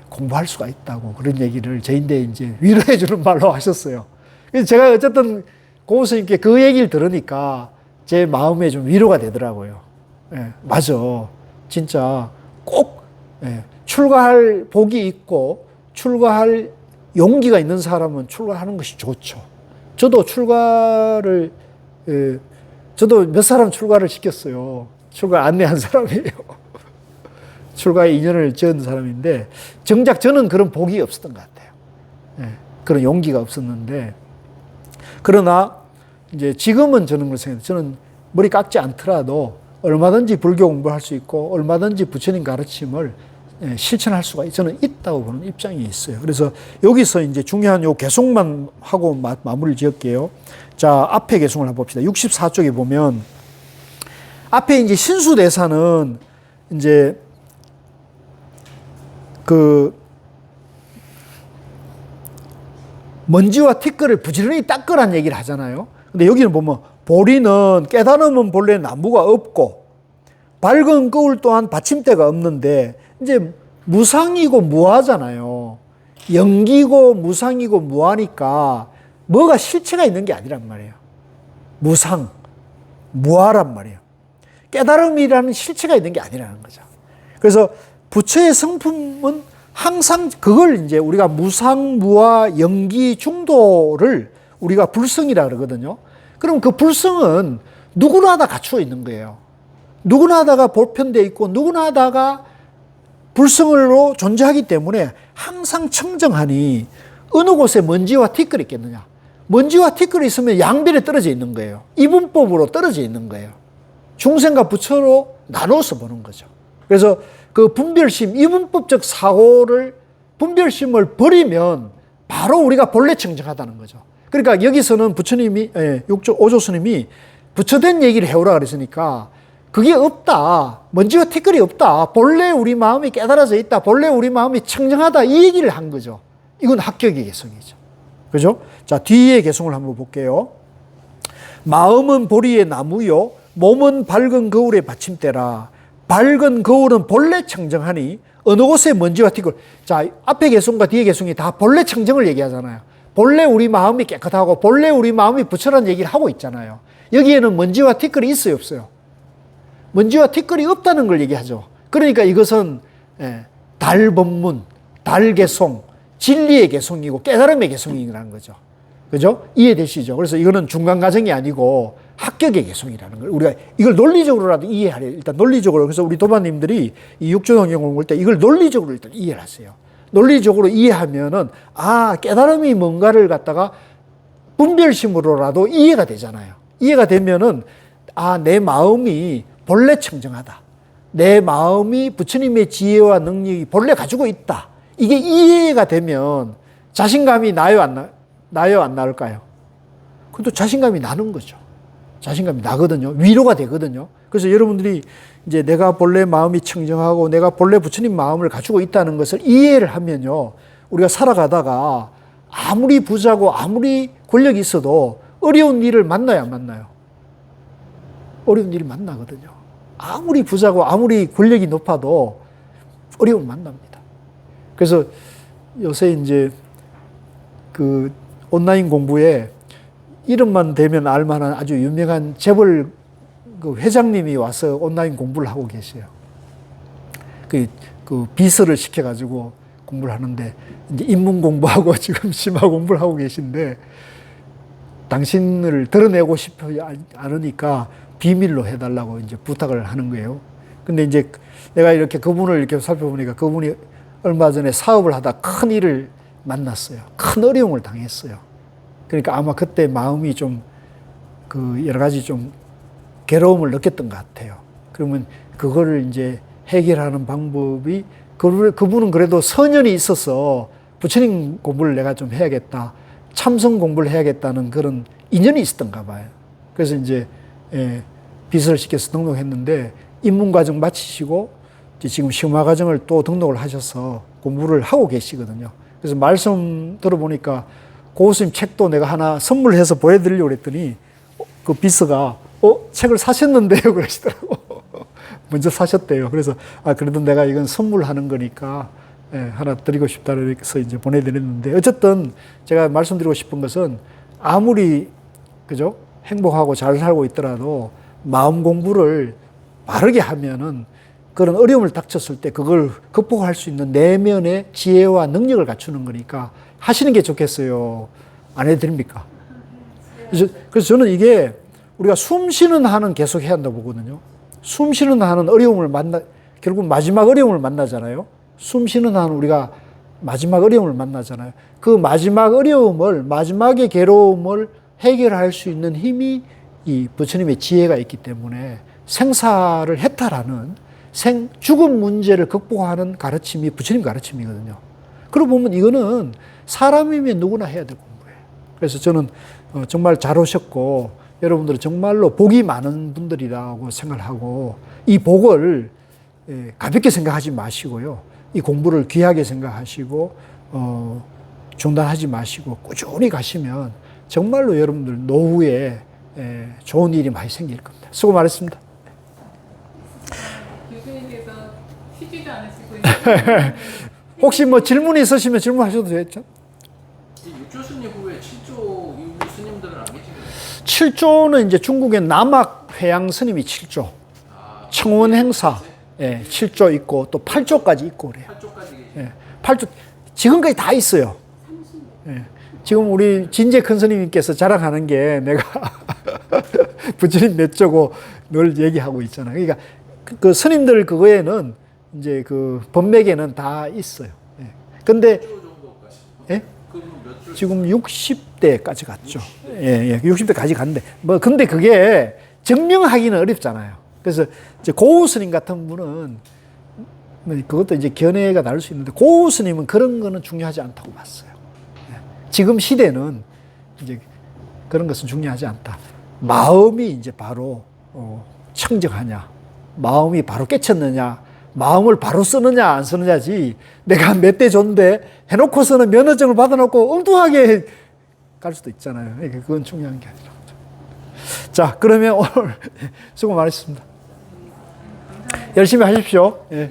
공부할 수가 있다고 그런 얘기를 저인데 이제 위로해 주는 말로 하셨어요. 그래서 제가 어쨌든 고우 스님께 그 얘기를 들으니까 제 마음에 좀 위로가 되더라고요. 맞아. 진짜 꼭 출가할 복이 있고 출가할 용기가 있는 사람은 출가하는 것이 좋죠. 저도 저도 몇 사람 출가를 시켰어요. 출가 안내한 사람이에요. 출가에 인연을 지은 사람인데 정작 저는 그런 복이 없었던 것 같아요. 그런 용기가 없었는데 그러나 이제 지금은 저는 그렇게 생각해요. 저는 머리 깎지 않더라도 얼마든지 불교 공부할 수 있고 얼마든지 부처님 가르침을 실천할 수가 저는 있다고 보는 입장이 있어요. 그래서 여기서 이제 중요한 요 개송만 하고 마무리를 지을게요. 자, 앞에 개송을 한번 봅시다. 64쪽에 보면 앞에 이제 신수대사는 이제 그 먼지와 티끌을 부지런히 닦으란 얘기를 하잖아요. 근데 여기는 보면 보리는 깨달음은 본래 나무가 없고 밝은 거울 또한 받침대가 없는데 이제 무상이고 무하잖아요. 영기고 무상이고 무하니까 뭐가 실체가 있는 게 아니란 말이에요. 무상, 무하란 말이에요. 깨달음이라는 실체가 있는 게 아니라는 거죠. 그래서 부처의 성품은 항상 그걸 이제 우리가 무상, 무하, 영기, 중도를 우리가 불성이라 그러거든요. 그럼 그 불성은 누구나 다 갖추어 있는 거예요. 누구나 다가 보편되어 있고 누구나 다가 불성으로 존재하기 때문에 항상 청정하니 어느 곳에 먼지와 티끌이 있겠느냐. 먼지와 티끌이 있으면 양별에 떨어져 있는 거예요. 이분법으로 떨어져 있는 거예요. 중생과 부처로 나눠서 보는 거죠. 그래서 그 분별심, 이분법적 사고를 분별심을 버리면 바로 우리가 본래 청정하다는 거죠. 그러니까 여기서는 부처님이 오조 스님이 부처된 얘기를 해오라 그랬으니까 그게 없다. 먼지와 티끌이 없다. 본래 우리 마음이 깨달아져 있다. 본래 우리 마음이 청정하다. 이 얘기를 한 거죠. 이건 합격의 개성이죠. 그죠? 자, 뒤에 개성을 한번 볼게요. 마음은 보리의 나무요. 몸은 밝은 거울의 받침대라. 밝은 거울은 본래 청정하니 어느 곳에 먼지와 티끌. 자, 앞에 개성과 뒤에 개성이 다 본래 청정을 얘기하잖아요. 본래 우리 마음이 깨끗하고 본래 우리 마음이 부처라는 얘기를 하고 있잖아요. 여기에는 먼지와 티끌이 있어요, 없어요? 먼지와 티끌이 없다는 걸 얘기하죠. 그러니까 이것은 달법문, 달개송, 진리의 개송이고 깨달음의 개송이라는 거죠. 그죠? 이해되시죠? 그래서 이거는 중간 과정이 아니고 합격의 개송이라는 걸 우리가 이걸 논리적으로라도 이해하려. 일단 논리적으로. 그래서 우리 도반님들이 이 육조동경을 볼 때 이걸 논리적으로 일단 이해를 하세요. 논리적으로 이해하면은 깨달음이 뭔가를 갖다가 분별심으로라도 이해가 되잖아요. 이해가 되면은 내 마음이 본래 청정하다. 내 마음이 부처님의 지혜와 능력이 본래 가지고 있다. 이게 이해가 되면 자신감이 나요, 안 나을까요? 그것도 자신감이 나는 거죠. 자신감이 나거든요. 위로가 되거든요. 그래서 여러분들이 이제 내가 본래 마음이 청정하고 내가 본래 부처님 마음을 가지고 있다는 것을 이해를 하면요. 우리가 살아가다가 아무리 부자고 아무리 권력이 있어도 어려운 일을 만나요, 안 만나요? 어려운 일을 만나거든요. 아무리 부자고 아무리 권력이 높아도 어려움을 만납니다. 그래서 요새 이제 그 온라인 공부에 이름만 대면 알만한 아주 유명한 재벌 그 회장님이 와서 온라인 공부를 하고 계세요. 그 비서를 시켜가지고 공부를 하는데 이제 인문 공부하고 지금 심화 공부를 하고 계신데 당신을 드러내고 싶지 않으니까 비밀로 해달라고 이제 부탁을 하는 거예요. 근데 이제 내가 이렇게 그분을 이렇게 살펴보니까 그분이 얼마 전에 사업을 하다 큰 일을 만났어요. 큰 어려움을 당했어요. 그러니까 아마 그때 마음이 좀 그 여러 가지 좀 괴로움을 느꼈던 것 같아요. 그러면 그거를 이제 해결하는 방법이 그분은 그래도 선연이 있어서 부처님 공부를 내가 좀 해야겠다. 참선 공부를 해야겠다는 그런 인연이 있었던가 봐요. 그래서 이제 비서를 시켜서 등록했는데 입문과정 마치시고 지금 심화과정을 또 등록을 하셔서 공부를 하고 계시거든요. 그래서 말씀 들어보니까 고우스님 책도 내가 하나 선물해서 보여드리려고 그랬더니 그 비서가 책을 사셨는데요 그러시더라고. 먼저 사셨대요. 그래서 그래도 내가 이건 선물하는 거니까 하나 드리고 싶다 그래서 이제 보내드렸는데 어쨌든 제가 말씀드리고 싶은 것은 아무리 그죠 행복하고 잘 살고 있더라도 마음 공부를 바르게 하면은 그런 어려움을 닥쳤을 때 그걸 극복할 수 있는 내면의 지혜와 능력을 갖추는 거니까 하시는 게 좋겠어요. 안 해드립니까? 그래서 저는 이게 우리가 숨 쉬는 한은 계속 해야 한다고 보거든요. 숨 쉬는 한은 어려움을 결국 마지막 어려움을 만나잖아요. 숨 쉬는 한은 우리가 마지막 어려움을 만나잖아요. 그 마지막 어려움을, 마지막의 괴로움을 해결할 수 있는 힘이 이 부처님의 지혜가 있기 때문에 생사를 해탈하는 죽음 문제를 극복하는 가르침이 부처님 가르침이거든요. 그러고 보면 이거는 사람이면 누구나 해야 될 공부예요. 그래서 저는 정말 잘 오셨고 여러분들은 정말로 복이 많은 분들이라고 생각을 하고 이 복을 가볍게 생각하지 마시고요. 이 공부를 귀하게 생각하시고 중단하지 마시고 꾸준히 가시면 정말로 여러분들 노후에 좋은 일이 많이 생길 겁니다. 수고 많으셨습니다. 교수님께서 쉬지도 않으시고 있는데 혹시 뭐 질문이 있으시면 질문하셔도 되겠죠? 이 육조스님 후에 7조 이후 스님들은 안 계시나요? 7조는 이제 중국의 남악 회양 스님이 7조, 청원 행사 7조 있고 또 8조까지 있고 그래요. 8조까지 계시나요? 예, 8조 지금까지 다 있어요. 예, 지금 우리 진재 큰 스님께서 자랑하는 게 내가 부처님 몇 조고 늘 얘기하고 있잖아요. 그러니까 그 스님들 그거에는 이제 그 법맥에는 다 있어요. 예. 근데 예? 지금 60대까지 갔죠. 예, 60대까지 갔는데 근데 그게 증명하기는 어렵잖아요. 그래서 이제 고우 스님 같은 분은 그것도 이제 견해가 다를 수 있는데 고우 스님은 그런 거는 중요하지 않다고 봤어요. 예. 지금 시대는 이제 그런 것은 중요하지 않다. 마음이 이제 바로 청정하냐, 마음이 바로 깨쳤느냐, 마음을 바로 쓰느냐 안 쓰느냐지 내가 몇 대 줬는데 해놓고서는 면허증을 받아놓고 엉뚱하게 갈 수도 있잖아요. 그러니까 그건 중요한 게 아니라. 자, 그러면 오늘 수고 많으셨습니다. 열심히 하십시오. 예.